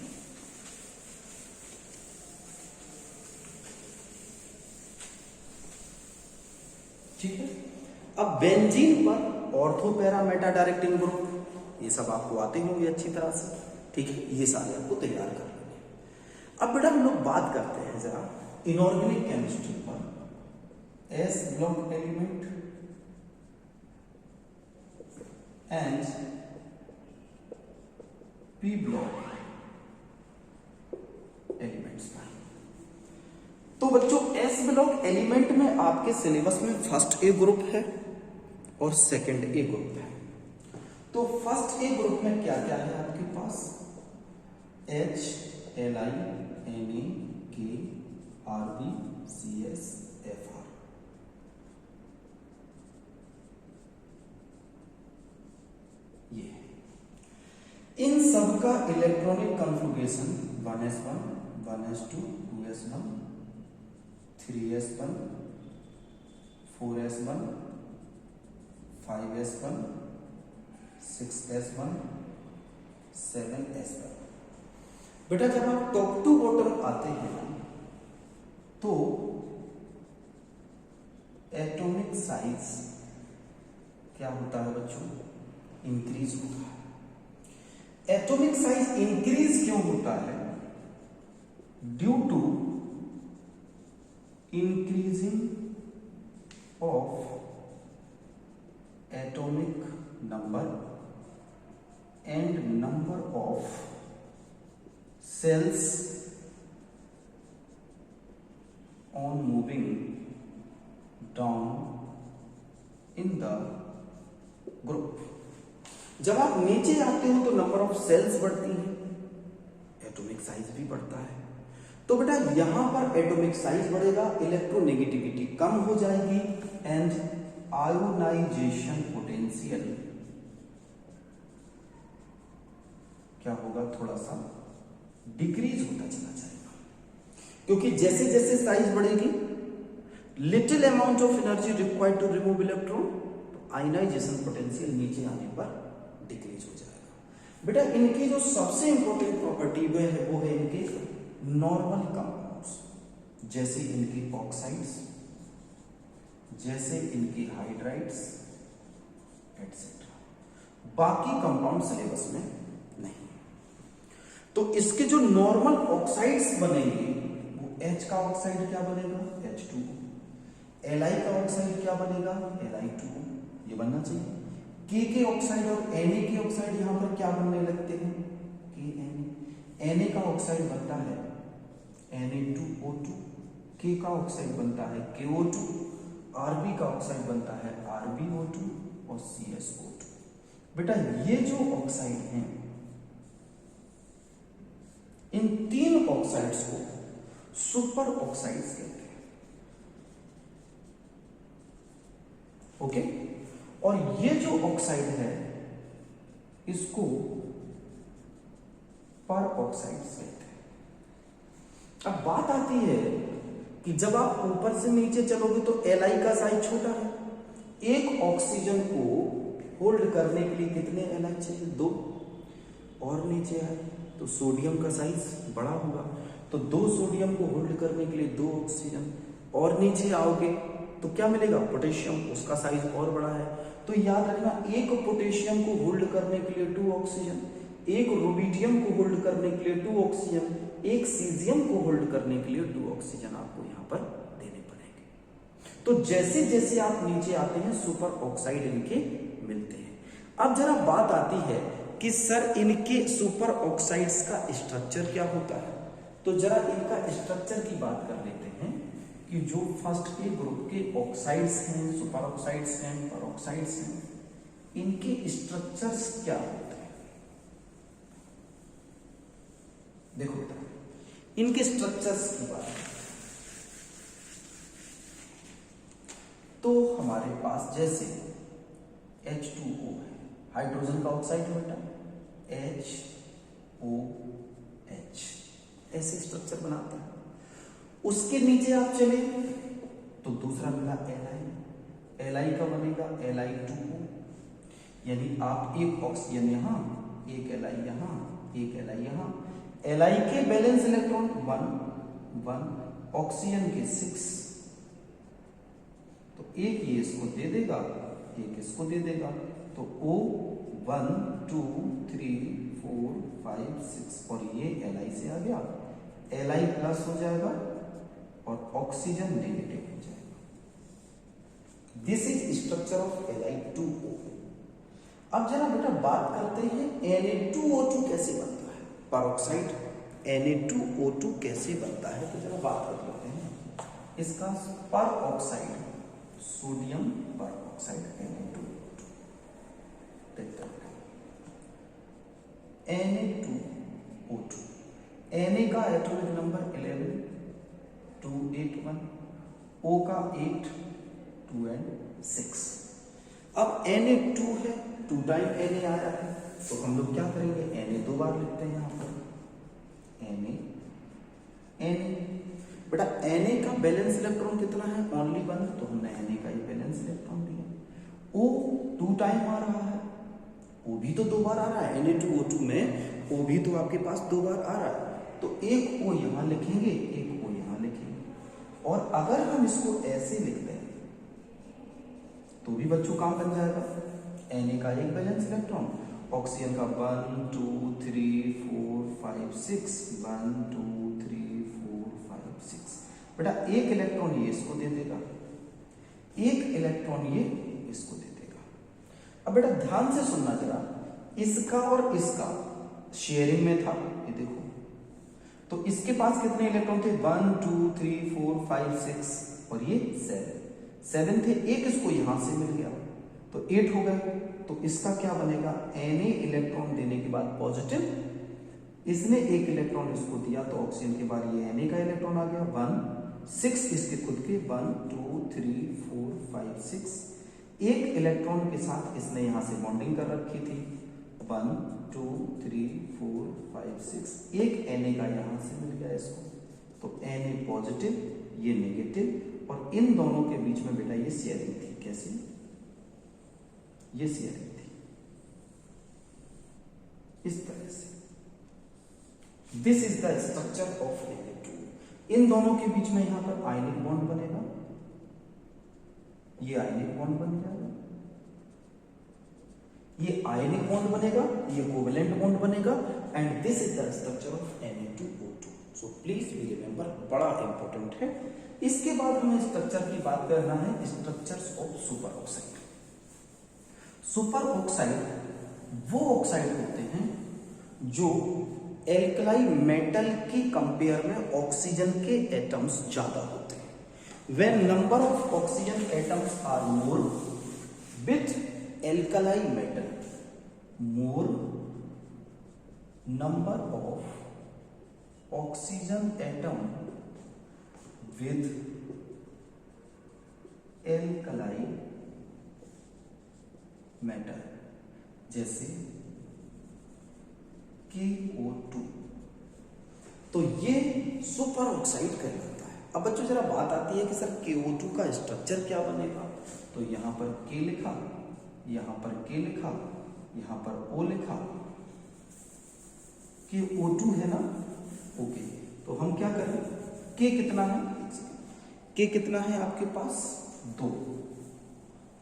Speaker 1: ठीक है। अब बेंजीन पर ortho para Meta directing group, ये सब आपको आते होंगे अच्छी तरह से, ठीक है। ये सारे आपको तैयार कर लेंगे। अब बेटा हम लोग बात करते हैं जरा इनऑर्गेनिक केमिस्ट्री पर। S block element and P block elements पर। तो बच्चों एस ब्लॉक एलिमेंट में आपके सिलेबस में फर्स्ट ए ग्रुप है और सेकंड ए ग्रुप है। तो फर्स्ट ए ग्रुप में क्या क्या है आपके पास, H Li Na K Rb CS Fr। ये इन सब का electronic configuration 1s1 1s2 2s1 3s1 4s1 5s1 6s1 7s1। बेटा जब आप टॉप टू बॉटम आते हैं तो एटॉमिक साइज क्या होता है बच्चों, इंक्रीज होता है। एटॉमिक साइज इंक्रीज क्यों होता है, due to increasing of atomic number and number of cells on moving down in the group। जब आप नीचे आते हो तो नंबर ऑफ सेल्स बढ़ती है, एटॉमिक साइज भी बढ़ता है। तो बेटा यहां पर एटॉमिक साइज बढ़ेगा, इलेक्ट्रोनेगेटिविटी कम हो जाएगी एंड आयोनाइजेशन पोटेंशियल क्या होगा, थोड़ा सा डिक्रीज होता चला जाएगा, क्योंकि जैसे जैसे साइज बढ़ेगी little amount of energy required to remove electron, तो आयोनाइजेशन पोटेंशियल नीचे आने पर डिक्रीज हो जाएगा। बेटा इनकी जो सबसे इंपॉर्टेंट प्रॉपर्टी वो है इनके नॉर्मल कंपाउंड्स, जैसे इनकी ऑक्साइड्स, जैसे इनकी हाइड्राइड्स एटसेट्रा। बाकी कंपाउंड सिलेबस में नहीं। तो इसके जो नॉर्मल ऑक्साइड्स बनेंगे वो H का ऑक्साइड क्या बनेगा, H2O। Li का ऑक्साइड क्या बनेगा, Li2O, ये बनना चाहिए। K के ऑक्साइड और Na के ऑक्साइड यहां पर क्या बनने लगते हैं, KNA। Na का ऑक्साइड बनता है Na2O2, K का ऑक्साइड बनता है KO2, Rb का ऑक्साइड बनता है RbO2 और CSO2। बेटा ये जो ऑक्साइड हैं, इन तीन ऑक्साइड्स को सुपर ऑक्साइड्स कहते हैं। ओके, और ये जो ऑक्साइड है इसको पर ऑक्साइड्स कहते हैं। अब बात आती है कि जब आप ऊपर से नीचे चलोगे तो Li का साइज छोटा है, एक ऑक्सीजन को होल्ड करने के लिए कितने Li चाहिए, 2, और नीचे आए तो सोडियम का साइज बड़ा होगा, तो 2 सोडियम को होल्ड करने के लिए 2 ऑक्सीजन, और नीचे आओगे तो क्या मिलेगा, पोटेशियम, उसका साइज और बड़ा है। तो याद रखना, एक पोटेशियम को होल्ड करने के लिए 2 ऑक्सीजन, एक रुबिडियम को होल्ड करने के लिए 2 ऑक्सीजन, एक सीजियम को होल्ड करने के लिए 2 ऑक्सीजन आपको यहां पर देने पड़ेंगे। तो जैसे जैसे आप नीचे आते हैं सुपर ऑक्साइड इनके मिलते हैं। अब जरा बात आती है कि सर इनके सुपर ऑक्साइड्स का स्ट्रक्चर क्या होता है, तो जरा इनका स्ट्रक्चर की बात कर लेते हैं कि जो फर्स्ट के ग्रुप के ऑक्साइड्स हैं, सुपर ऑक्साइड्स हैं, पर ऑक्साइड्स हैं, इनके स्ट्रक्चर्स क्या होते हैं। देखो बेटा इनके स्ट्रक्चर्स की बात तो हमारे पास जैसे H2O है, हाइड्रोजन का ऑक्साइड है बेटा, HOH, ऐसे स्ट्रक्चर बनाते हैं। उसके नीचे आप चले तो दूसरा मिला Li का बनेगा Li2O, यानी आप एक ऑक्सीजन यहां, एक Li यहां, एक Li यहां। Li के बैलेंस इलेक्ट्रॉन 1 1, ऑक्सीजन के 6, तो एक ये इसको दे देगा, एक इसको दे देगा, तो O 1 2 3 4 5 6, और ये Li से आ गया, Li प्लस हो जाएगा और ऑक्सीजन नेगेटिव हो जाएगा। This is structure of Li2O। अब जरा बेटा बात करते हैं Na2O2 कैसे बनता है, पर ऑक्साइड Na2O2 कैसे बनता है, तो जरा बात कर लेते हैं इसका। पर ऑक्साइड सोडियम पर ऑक्साइड Na2O2 देखते हैं। Na2O2, Na का एटॉमिक नंबर 11 281, O का 8 2 and 6। अब Na2 है, 2 टाइम Na आ रहा है, तो हम लोग क्या करेंगे, Na 2 बार लिखते हैं यहां पर, Na बेटा Na का बैलेंस इलेक्ट्रॉन कितना है, ओनली 1, तो हमने Na का ही बैलेंस इलेक्ट्रॉन दिया। O 2 टाइम आ रहा है, O भी तो 2 बार आ रहा है, Na2O2 में O भी तो आपके पास 2 बार आ रहा है, तो एक O यहां लिखेंगे, एक O यहां लिखेंगे। और अगर हम इसको ऐसे लिखते हैं तो भी बच्चों काम बन जाएगा। Na का एक बैलेंस इलेक्ट्रॉन, ऑक्सीजन का 1 2 3 4 5 6, 1 2 3 4 5 6। बेटा एक इलेक्ट्रॉन ये इसको दे देगा, एक इलेक्ट्रॉन ये इसको दे देगा। अब बेटा ध्यान से सुनना जरा, इसका और इसका शेयरिंग में था, ये देखो, तो इसके पास कितने इलेक्ट्रॉन थे, 1 2 3 4 5 6, और ये 7 थे, एक इसको यहां से मिल गया तो 8 हो गए। तो इसका क्या बनेगा, Na इलेक्ट्रॉन देने के बाद पॉजिटिव इसने एक इलेक्ट्रॉन इसको दिया तो ऑक्सीजन के बाद ये Na का इलेक्ट्रॉन आ गया 1 6 इसके खुद के 1 2 3 4 5 6 एक इलेक्ट्रॉन के साथ इसने यहां से बॉन्डिंग कर रखी थी 1 2 3 4 5 6 एक Na का यहां से मिल गया इसको तो Na पॉजिटिव ये नेगेटिव और इन दोनों के बीच में बेटा ये शेयरिंग थी कैसे ये शेयरिंग थी इस तरह से this is the structure of Na2 इन दोनों के बीच में यहां पर आयनिक बॉन्ड बनेगा ये आयनिक बॉन्ड बन जाएगा ये आयनिक बॉन्ड बनेगा ये कोवेलेंट बॉन्ड बनेगा and this is the structure of Na2O2 so please be remember बड़ा इंपॉर्टेंट है इसके बाद हमें स्ट्रक्चर की बात करना है structures of super oxide super oxide वो ऑक्साइड होते हैं जो एल्कलाई मेटल की कंपेयर में ऑक्सीजन के एटम्स ज्यादा होते हैं when number of oxygen atoms are more with alkali metal more number of oxygen atom with alkali metal जैसे KO2 तो ये सुपर ऑक्साइड कहलाता है अब बच्चों जरा बात आती है कि सर KO2 का स्ट्रक्चर क्या बनेगा तो यहां पर K लिखा यहां पर K लिखा यहां पर O लिखा KO2 है ना ओके तो हम क्या करें K कितना है K कितना है आपके पास 2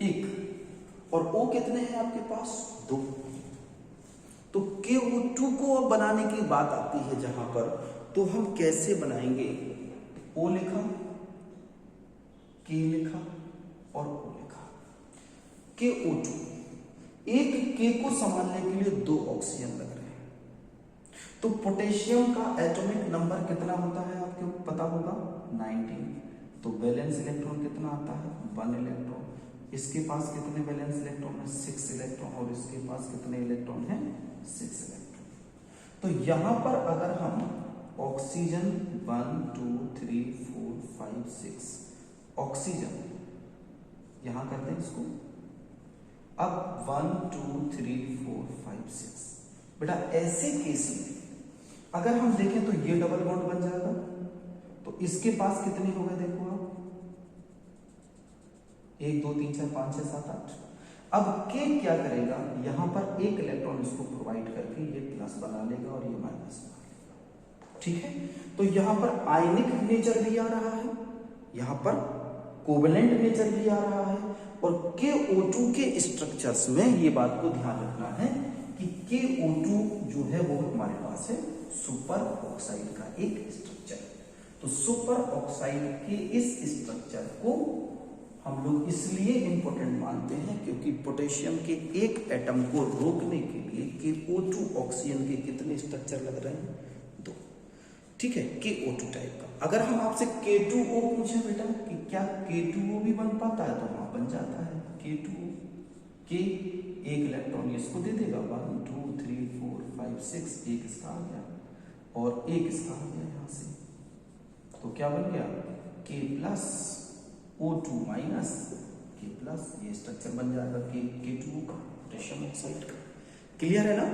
Speaker 1: 1 और O कितने हैं आपके पास 2 तो KO2 को अब बनाने की बात आती है जहां पर तो हम कैसे बनाएंगे O लिखा K लिखा और O लिखा KO2 एक K को संभालने के लिए 2 ऑक्सीजन लग रहे हैं तो पोटेशियम का एटॉमिक नंबर कितना होता है आपको पता होगा 19 तो वैलेंस इलेक्ट्रॉन कितना आता है 1 इलेक्ट्रॉन इसके पास कितने वैलेंस इलेक्ट्रॉन है 6 इलेक्ट्रॉन और इसके पास कितने इलेक्ट्रॉन है 6 इलेक्ट्रॉन तो यहां पर अगर हम ऑक्सीजन 1 2 3 4 5 6 ऑक्सीजन यहां करते हैं इसको अब 1 2 3 4 5 6 बेटा ऐसे केस में अगर हम देखें तो ये डबल बॉन्ड बन जाएगा तो इसके पास कितने हो गए देखो आप 1 2 3 4 5 6 7 8 अब K क्या करेगा यहां पर एक इलेक्ट्रॉन इसको प्रोवाइड करके ये प्लस बना लेगा और ये माइनस बना लेगा ठीक है तो यहां पर आयनिक नेचर भी आ रहा है यहां पर कोवेलेंट नेचर भी आ रहा है और KO2 के स्ट्रक्चर्स में ये बात को ध्यान रखना है कि KO2 जो है वो हमारे पास है सुपर ऑक्साइड का एक स्ट्रक्चर तो सुपर ऑक्साइड के इस स्ट्रक्चर को हम लोग इसलिए इंपॉर्टेंट मानते हैं क्योंकि पोटेशियम के एक एटम को रोकने के लिए KO2 ऑक्सीजन के कितने स्ट्रक्चर लग रहे हैं 2 ठीक है KO2 टाइप का अगर हम आपसे K2O पूछे बेटा कि क्या K2O भी बन पाता है तो हाँ बन जाता है K2O K एक इलेक्ट्रॉन इसको दे देगा 1 2 3 4 5 6 एक इसका आ गया और एक इसका आ गया यहां से तो क्या बन गया K plus O2 minus K plus ये स्ट्रक्चर बन जाएगा K2O का पोटेशियम ऑक्साइड का क्लियर है ना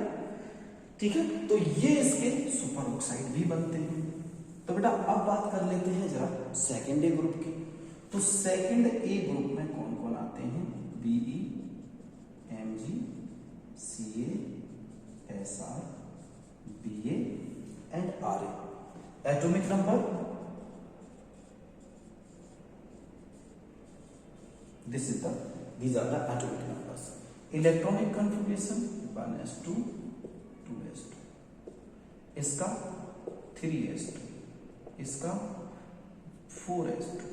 Speaker 1: ठीक है तो ये इसके सुपर ऑक्साइड भी बनते हैं तो बेटा अब बात कर लेते हैं जरा सेकेंड ए ग्रुप की तो सेकेंड ए ग्रुप में कौन कौन आते हैं Be Mg Ca Sr Ba and Ra atomic number these are the atomic numbers electronic configuration 1s2 2s2 इसका 3s2 इसका 4s2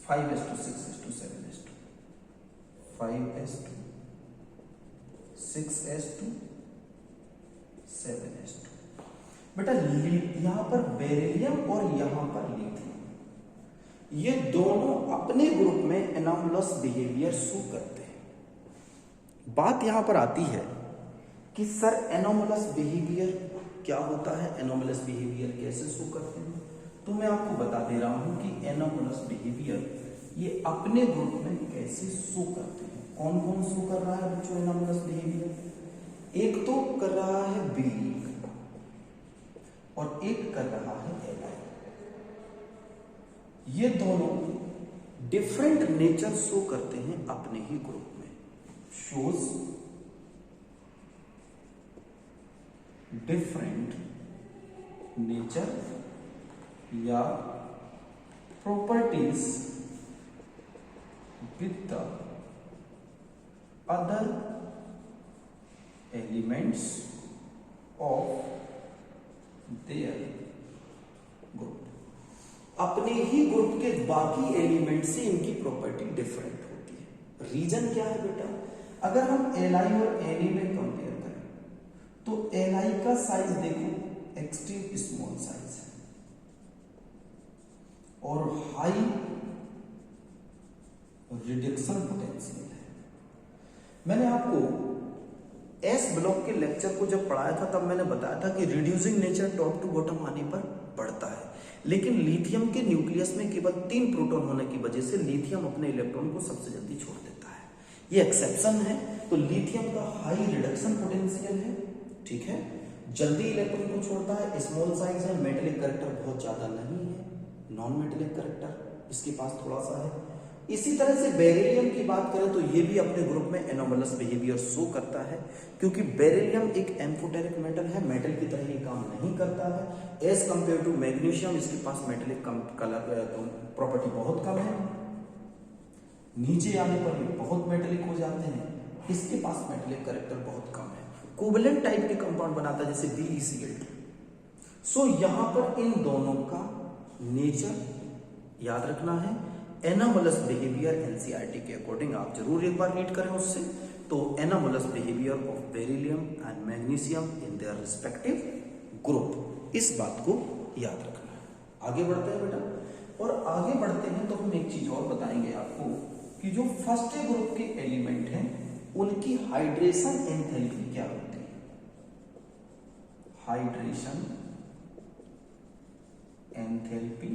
Speaker 1: 5s2 6s2 7s2 5s2 6s2 7s2 बेटा यहां पर बेरिलियम और यहां पर लिथियम ये दोनों अपने ग्रुप में एनॉमलस बिहेवियर शो करते हैं बात यहां पर आती है कि सर एनॉमलस बिहेवियर क्या होता है, एनोमलस बिहेवियर कैसे शो करते हैं। तो मैं आपको बता दे रहा हूं कि एनोमलस बिहेवियर ये अपने ग्रुप में कैसे शो करते हैं। कौन कौन शो कर रहा है बच्चों एनोमलस बिहेवियर? एक तो कर रहा है बिली और एक कर रहा है एलाई। ये दोनों डिफरेंट नेचर शो करते हैं अपने ही ग्रुप में। शोज डिफरेंट नेचर या properties with the other elements of their group. अपने ही ग्रुप के बाकी एलिमेंट से इनकी प्रॉपर्टी डिफरेंट होती है। रीजन क्या है बेटा? अगर हम एलआई और एनए में कंपेयर करें तो एलआई का साइज देखो एक्सट्रीम स्मॉल साइज है और हाई रिडक्शन पोटेंशियल है। मैंने आपको एस ब्लॉक के लेक्चर को जब पढ़ाया था तब मैंने बताया था कि reducing nature top to bottom आने पर बढ़ता है, लेकिन लिथियम के न्यूक्लियस में केवल 3 प्रोटॉन होने की वजह से लिथियम अपने इलेक्ट्रॉन को सबसे जल्दी छोड़ देता है। ये एक्सेप्शन है। तो लिथियम का हाई रिडक्शन पोटेंशियल है, ठीक है, जल्दी इलेक्ट्रॉन को छोड़ता है, स्मॉल साइज है, मेटेलिक कैरेक्टर बहुत ज्यादा नहीं है, नॉन मेटेलिक कैरेक्टर इसके पास थोड़ा सा है। इसी तरह से बेरिलियम की बात करें तो ये भी अपने ग्रुप में एनोमलस बिहेवियर शो करता है, क्योंकि बेरिलियम एक एम्फोटेरिक मेटल है, मेटल की तरह ये काम नहीं करता है। एज कंपेयर टू मैग्नीशियम इसके पास मेटेलिक कलर प्रॉपर्टी बहुत कम है, नीचे आने पर ये बहुत मेटेलिक हो जाते हैं, इसके पास मेटेलिक कैरेक्टर बहुत कम है, कोवलेंट टाइप के कंपाउंड बनाता है जैसे BeCl2। सो यहां पर इन दोनों का नेचर याद रखना है। एनोमलस बिहेवियर एनसीईआरटी के अकॉर्डिंग आप जरूर एक बार रीड करें उससे। तो anomalous behaviour of beryllium and magnesium in their respective group, इस बात को याद रखना है। आगे बढ़ते हैं बेटा, और आगे बढ़ते हैं तो हम एक चीज और बताएंगे आपको कि जो फर्स्ट ग्रुप के एलिमेंट हैं उनकी हाइड्रेशन एंथैल्पी क्या होती है। Hydration enthalpy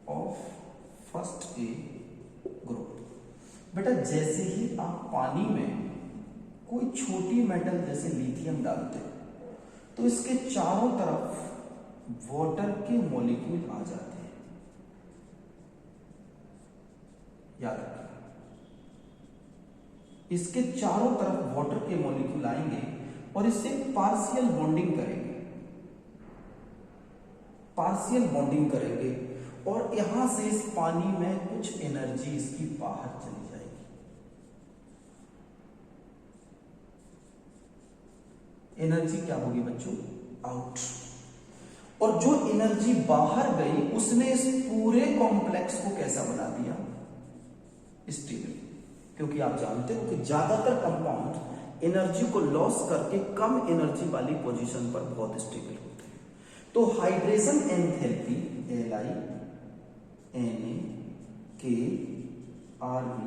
Speaker 1: of first A group. बेटा जैसे ही आप पानी में कोई छोटी मेटल जैसे लिथियम डालते हैं तो इसके चारों तरफ वाटर के मॉलिक्यूल आ जाते हैं, याद रखिए, इसके चारों तरफ वाटर के मॉलिक्यूल आएंगे और इससे पार्शियल बॉन्डिंग करेंगे, पार्शियल बॉन्डिंग करेंगे और यहां से इस पानी में कुछ एनर्जी इसकी बाहर चली जाएगी। एनर्जी क्या होगी बच्चों? आउट। और जो एनर्जी बाहर गई उसने इस पूरे कॉम्प्लेक्स को कैसा बना दिया? स्टेबल। क्योंकि आप जानते हो कि ज्यादातर कंपाउंड एनर्जी को लॉस करके कम एनर्जी वाली पोजीशन पर बहुत स्टेबल होते हैं। तो hydration enthalpy Li Na K Rb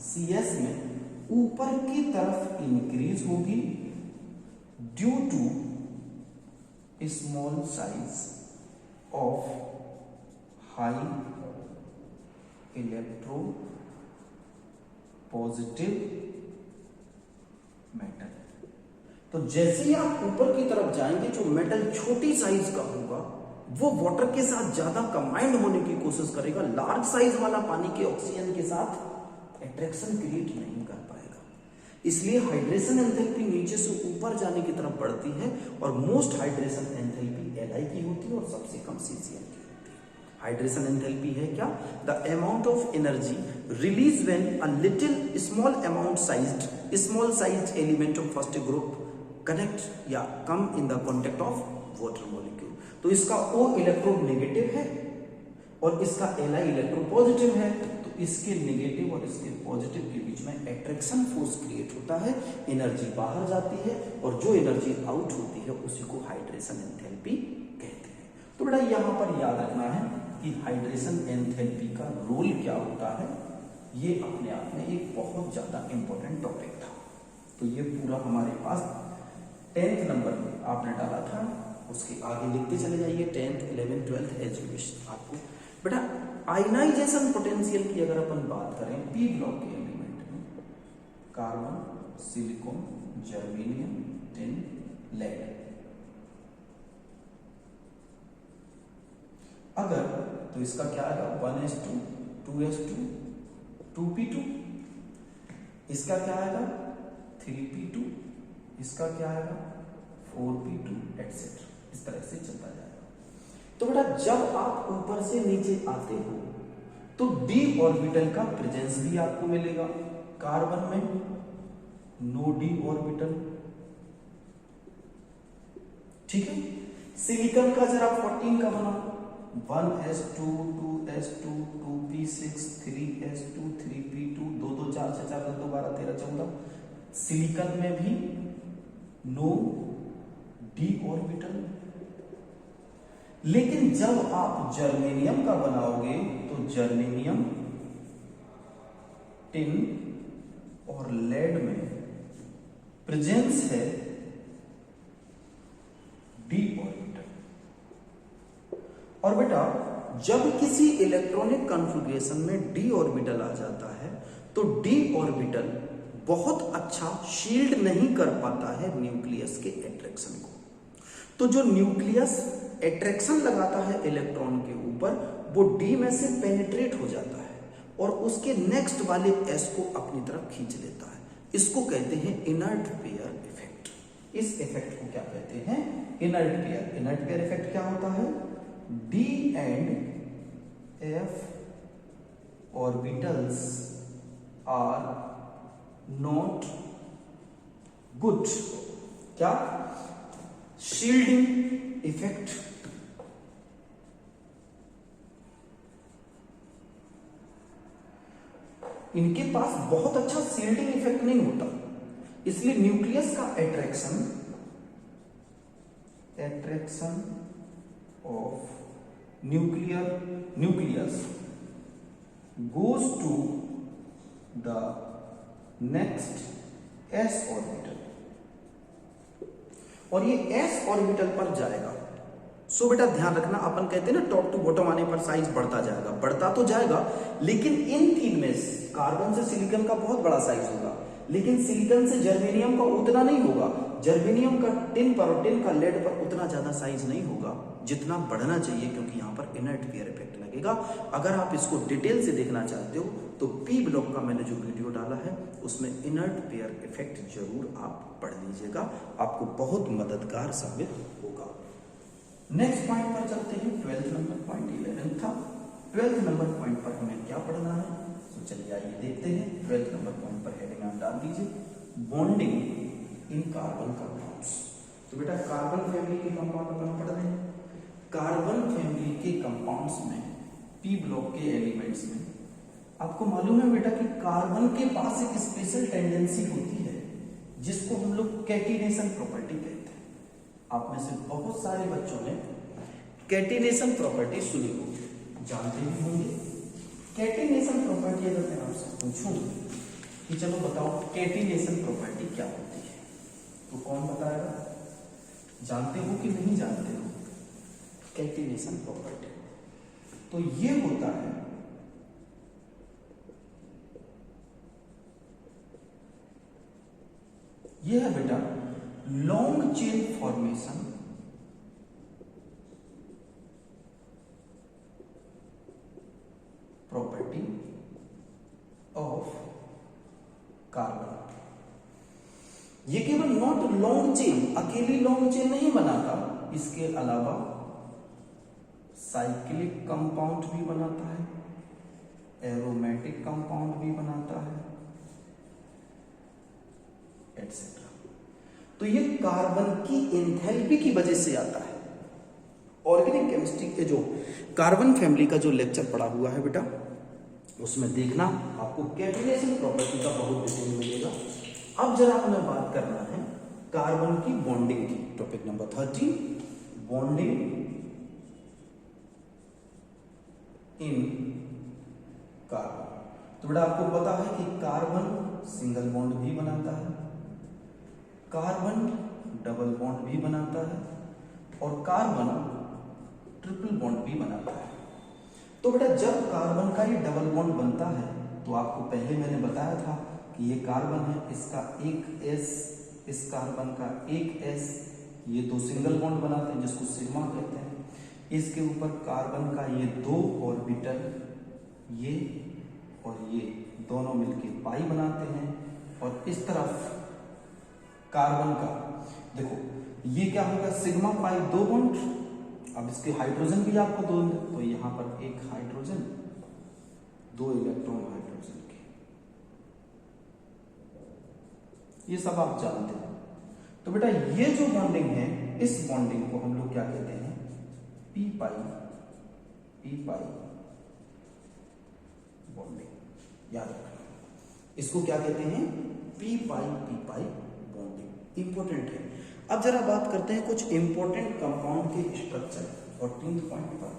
Speaker 1: Cs में ऊपर की तरफ इंक्रीज होगी due to small size of high electropositive metal. तो जैसे ही आप ऊपर की तरफ जाएंगे जो मेटल छोटी साइज का होगा वो वाटर के साथ ज्यादा कंबाइंड होने की कोशिश करेगा, लार्ज साइज वाला पानी के ऑक्सीजन के साथ अट्रैक्शन क्रिएट नहीं कर पाएगा। इसलिए हाइड्रेशन एंथैल्पी नीचे से ऊपर जाने की तरफ बढ़ती है और मोस्ट हाइड्रेशन एंथैल्पी Li की होती है और सबसे कम Cl की होती है। हाइड्रेशन एंथैल्पी है क्या? The amount of energy release when a little small amount sized small sized element of first group connect या come in the contact of water molecule. तो इसका O इलेक्ट्रोड नेगेटिव है और इसका Li इलेक्ट्रोड पॉजिटिव है, तो इसके negative और इसके पॉजिटिव के बीच में अट्रैक्शन फोर्स क्रिएट होता है, एनर्जी बाहर जाती है और जो एनर्जी आउट होती है उसी को हाइड्रेशन एंथैल्पी कहते हैं। तो बेटा यहां पर याद रखना है कि हाइड्रेशन एंथैल्पी का रोल क्या होता है, ये अपने आप में एक बहुत ज्यादा इंपॉर्टेंट टॉपिक था। तो ये पूरा हमारे पास 10th नंबर में आपने डाला था, उसके आगे लिखते चले जाइए 10th 11th 12th as you wish. आपको बेटा आयनाइजेशन पोटेंशियल की अगर अपन बात करें पी ब्लॉक के एलिमेंट में, carbon, silicon, germanium, tin, lead, अगर तो इसका क्या आएगा 1s2 2s2 2p2, इसका क्या आएगा 3p2, इसका क्या आएगा 4p2 एक्सेट्रा, इस तरह से चलता जाएगा। तो बेटा जब आप ऊपर से नीचे आते हो तो d ऑर्बिटल का प्रेजेंस भी आपको मिलेगा। कार्बन में नो d ऑर्बिटल, ठीक है। सिलिकॉन का जरा 14 का बना 1s2 2s2 2p6 3s2 3p2 2 2 4 6 4 2 12 13 14, silicon में भी नो d ऑर्बिटल। लेकिन जब आप जर्मेनियम का बनाओगे तो जर्मेनियम, टिन और लेड में प्रेजेंस है d ऑर्बिटल। और बेटा जब किसी इलेक्ट्रॉनिक कॉन्फ़िगरेशन में d ऑर्बिटल आ जाता है तो d ऑर्बिटल बहुत अच्छा शील्ड नहीं कर पाता है न्यूक्लियस के एट्रैक्शन को। तो जो न्यूक्लियस एट्रैक्शन लगाता है इलेक्ट्रॉन के ऊपर वो d में से पेनिट्रेट हो जाता है और उसके नेक्स्ट वाले s को अपनी तरफ खींच लेता है। इसको कहते हैं इनर्ट पेयर इफेक्ट। इस इफेक्ट को क्या कहते हैं? Inert pair. Inert pair effect क्या होता है? d and f orbitals are not good. क्या? Shielding effect. इनके पास बहुत अच्छा शील्डिंग इफेक्ट नहीं होता, इसलिए न्यूक्लियस का attraction of nucleus goes to the next s orbital, और ये s ऑर्बिटल पर जाएगा। सो बेटा ध्यान रखना, अपन कहते हैं ना टॉप टू बॉटम आने पर साइज बढ़ता जाएगा, बढ़ता तो जाएगा, लेकिन इन तीन में कार्बन से सिलिकॉन का बहुत बड़ा साइज होगा, लेकिन सिलिकॉन से जर्मेनियम का उतना नहीं होगा, जर्मेनियम का टिन पर और टिन का लेड पर उतना ज्यादा साइज नहीं होगा जितना बढ़ना चाहिए, क्योंकि यहां पर इनर्ट पेयर इफेक्ट लगेगा। अगर आप इसको डिटेल से देखना चाहते हो तो पी ब्लॉक का मैंने जो वीडियो डाला है उसमें इनर्ट पेयर इफेक्ट जरूर आप पढ़ लीजिएगा, आपको बहुत मददगार साबित होगा। नेक्स्ट पॉइंट पर चलते हैं। 12th नंबर पॉइंट 11 था। 12th नंबर पॉइंट पर हमें क्या पढ़ना है, तो चलिए आइए देखते हैं। 12th नंबर पॉइंट पर हेडिंग आप डाल दीजिए बॉन्डिंग इन कार्बन कंपाउंड्स। तो बेटा कार्बन फैमिली के कंपाउंड अपन पढ़ रहे हैं। कार्बन फैमिली के कंपाउंड्स में पी ब्लॉक के एलिमेंट्स में आपको मालूम है बेटा कि कार्बन के पास एक स्पेशल टेंडेंसी होती है जिसको हम लोग कैटिनेशन प्रॉपर्टी कहते हैं। आप में से बहुत सारे बच्चों ने कैटिनेशन प्रॉपर्टी सुनी होगी, जानते भी होंगे। कैटिनेशन प्रॉपर्टी अगर मैं आपसे पूछूं कि चलो बताओ कैटिनेशन प्रॉपर्टी क्या होती है, तो कौन बताएगा? जानते हो कि नहीं जानते हो कैटिनेशन प्रॉपर्टी? तो ये होता है ये है बेटा long chain formation property of carbon. ये केवल नॉट लॉन्ग चेन, अकेली लॉन्ग चेन नहीं बनाता, इसके अलावा साइक्लिक कंपाउंड भी बनाता है, एरोमेटिक कंपाउंड भी बनाता है, एटसेट्रा। तो ये कार्बन की एंथैल्पी की वजह से आता है। ऑर्गेनिक केमिस्ट्री के जो कार्बन फैमिली का जो लेक्चर पढ़ा हुआ है बेटा, उसमें देखना आपको कैटिनेशन प्रॉपर्टी का बहुत डिटेल मिलेगा। अब जरा हमें बात करना है कार्बन की बॉन्डिंग की। Topic number 13 bonding in carbon. तो बेटा आपको पता है कि कार्बन सिंगल बॉन्ड भी बनाता है, कार्बन डबल बॉन्ड भी बनाता है और कार्बन ट्रिपल बॉन्ड भी बनाता है। तो बेटा जब कार्बन का ये डबल बॉन्ड बनता है तो आपको पहले मैंने बताया था कि ये कार्बन है, इसका एक एस, इस कार्बन का एक एस, ये दो सिंगल बॉन्ड बनाते हैं जिसको सिग्मा कहते हैं। इसके ऊपर कार्बन का ये दो ऑर्बिटल, ये और ये दोनों मिलके पाई बनाते हैं। और इस तरफ कार्बन का देखो ये क्या होगा, सिग्मा पाई दो बॉन्ड। अब इसके हाइड्रोजन भी आपको दो, तो यहां पर एक हाइड्रोजन, दो इलेक्ट्रॉन हाइड्रोजन के, ये सब आप जानते हैं। तो बेटा ये जो बॉन्डिंग है, इस बॉन्डिंग को हम लोग क्या कहते हैं, पी पाई बॉन्डिंग। याद रखना इसको क्या कहते हैं, पी पाई बॉन्डिंग। इंपॉर्टेंट है। अब जरा बात करते हैं कुछ इंपॉर्टेंट कंपाउंड के स्ट्रक्चर, 14th पॉइंट पर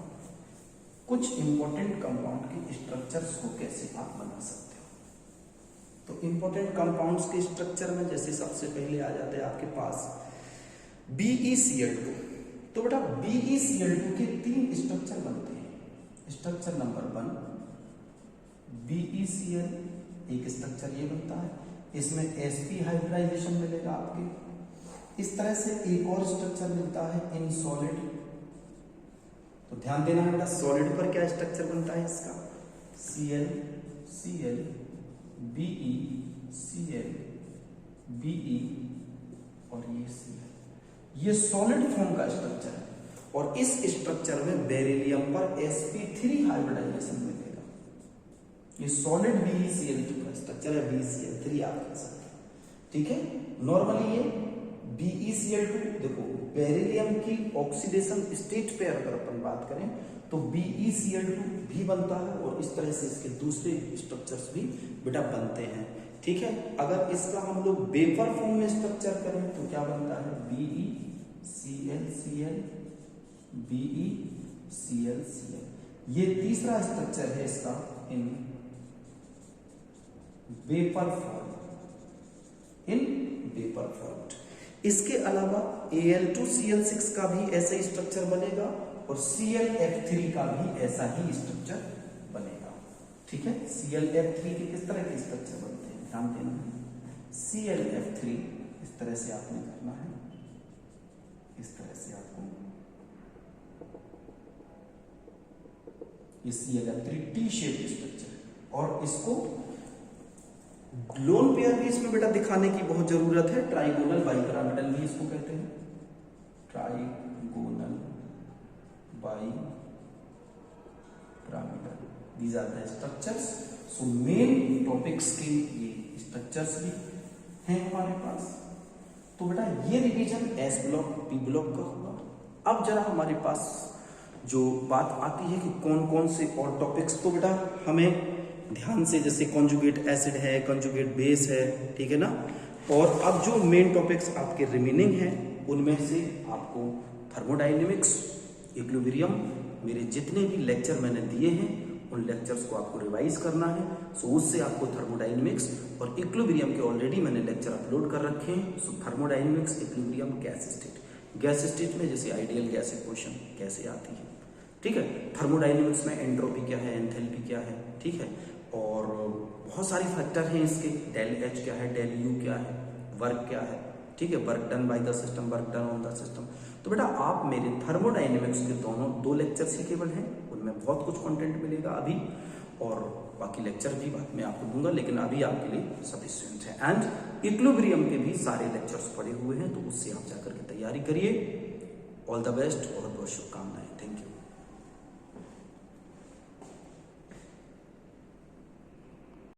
Speaker 1: कुछ इंपॉर्टेंट कंपाउंड के स्ट्रक्चर्स को कैसे आप बना सकते हो। तो इंपॉर्टेंट कंपाउंड्स के स्ट्रक्चर में जैसे सबसे पहले आ जाते हैं आपके पास BeCl2। तो बेटा BeCl2 के 3 स्ट्रक्चर बनते हैं। स्ट्रक्चर नंबर 1 BeCl, एक स्ट्रक्चर ये बनता है, इसमें sp हाइब्रिडाइजेशन मिलेगा आपके। इस तरह से एक और स्ट्रक्चर मिलता है इन सॉलिड। तो ध्यान देना बेटा, सॉलिड पर क्या स्ट्रक्चर बनता है इसका, Cl Be Cl Be और ये Cl, ये सॉलिड फॉर्म का स्ट्रक्चर है। और इस स्ट्रक्चर में बेरिलियम पर sp3 हाइब्रिडाइजेशन मिलेगा। ये सॉलिड BeCl2 का स्ट्रक्चर है, BeCl3 आप कह सकते हैं। ठीक है, नॉर्मली ये BeCl2 देखो बेरिलियम की ऑक्सीडेशन स्टेट पे अगर अपन बात करें तो BeCl2 भी बनता है और इस तरह से इसके दूसरे स्ट्रक्चर्स भी बेटा बनते हैं। ठीक है, अगर इसका हम लोग वेपर फॉर्म में स्ट्रक्चर करें तो क्या बनता है, BeCl BeCl। ये तीसरा स्ट्रक्चर है इसका इन वेपर फॉर्म, इसके अलावा Al2Cl6 का भी ऐसा ही स्ट्रक्चर बनेगा और ClF3 का भी ऐसा ही स्ट्रक्चर बनेगा। ठीक है, ClF3 के किस तरह के स्ट्रक्चर बनते हैं ध्यान देना। ClF3 इस तरह से आपने करना है, इस तरह से आपको ये ClF3 टी शेप स्ट्रक्चर है। और इसको लोन पेयर भी इसमें बेटा दिखाने की बहुत जरूरत है। ट्राइगोनल बाइपिरामिडल भी इसको कहते हैं, trigonal bipyramidal. These are the structures. So main topics के ये स्ट्रक्चर्स भी हैं हमारे पास। तो बेटा ये revision S block P block का हुआ। अब जरा हमारे पास जो बात आती है कि कौन कौन से और टॉपिक्स, तो बेटा हमें ध्यान से, जैसे कॉन्जुगेट एसिड है, कॉन्जुगेट बेस है, ठीक है ना। और अब जो मेन टॉपिक्स आपके रिमेनिंग हैं उनमें से आपको थर्मोडायनेमिक्स, इक्विलिब्रियम, मेरे जितने भी लेक्चर मैंने दिए हैं उन लेक्चर्स को आपको रिवाइज करना है। सो उससे आपको थर्मोडायनेमिक्स और इक्विलिब्रियम के ऑलरेडी मैंने लेक्चर अपलोड कर रखे हैं। So thermodynamics, equilibrium, gas state, gas state में जैसे आइडियल गैस इक्वेशन कैसे आती है, ठीक है। थर्मोडायनेमिक्स में एंट्रोपी क्या है, एंथैल्पी क्या है, ठीक है। और बहुत सारी फैक्टर हैं इसके, डेल एच क्या है, डेल यू क्या है, वर्क क्या है, ठीक है, work done by the system, work done on the system. तो बेटा आप मेरे थर्मोडायनेमिक्स के दो लेक्चर्स ही केवल हैं, उनमें बहुत कुछ कंटेंट मिलेगा अभी, और बाकी लेक्चर भी बाद में आपको दूंगा, लेकिन अभी आपके लिए सफिशिएंट है। एंड इक्विलिब्रियम के भी सारे लेक्चर्स पड़े हुए हैं, तो उससे आप जाकर के तैयारी करिए। ऑल द बेस्ट, बहुत बहुत शुभकामनाएं। Thank you.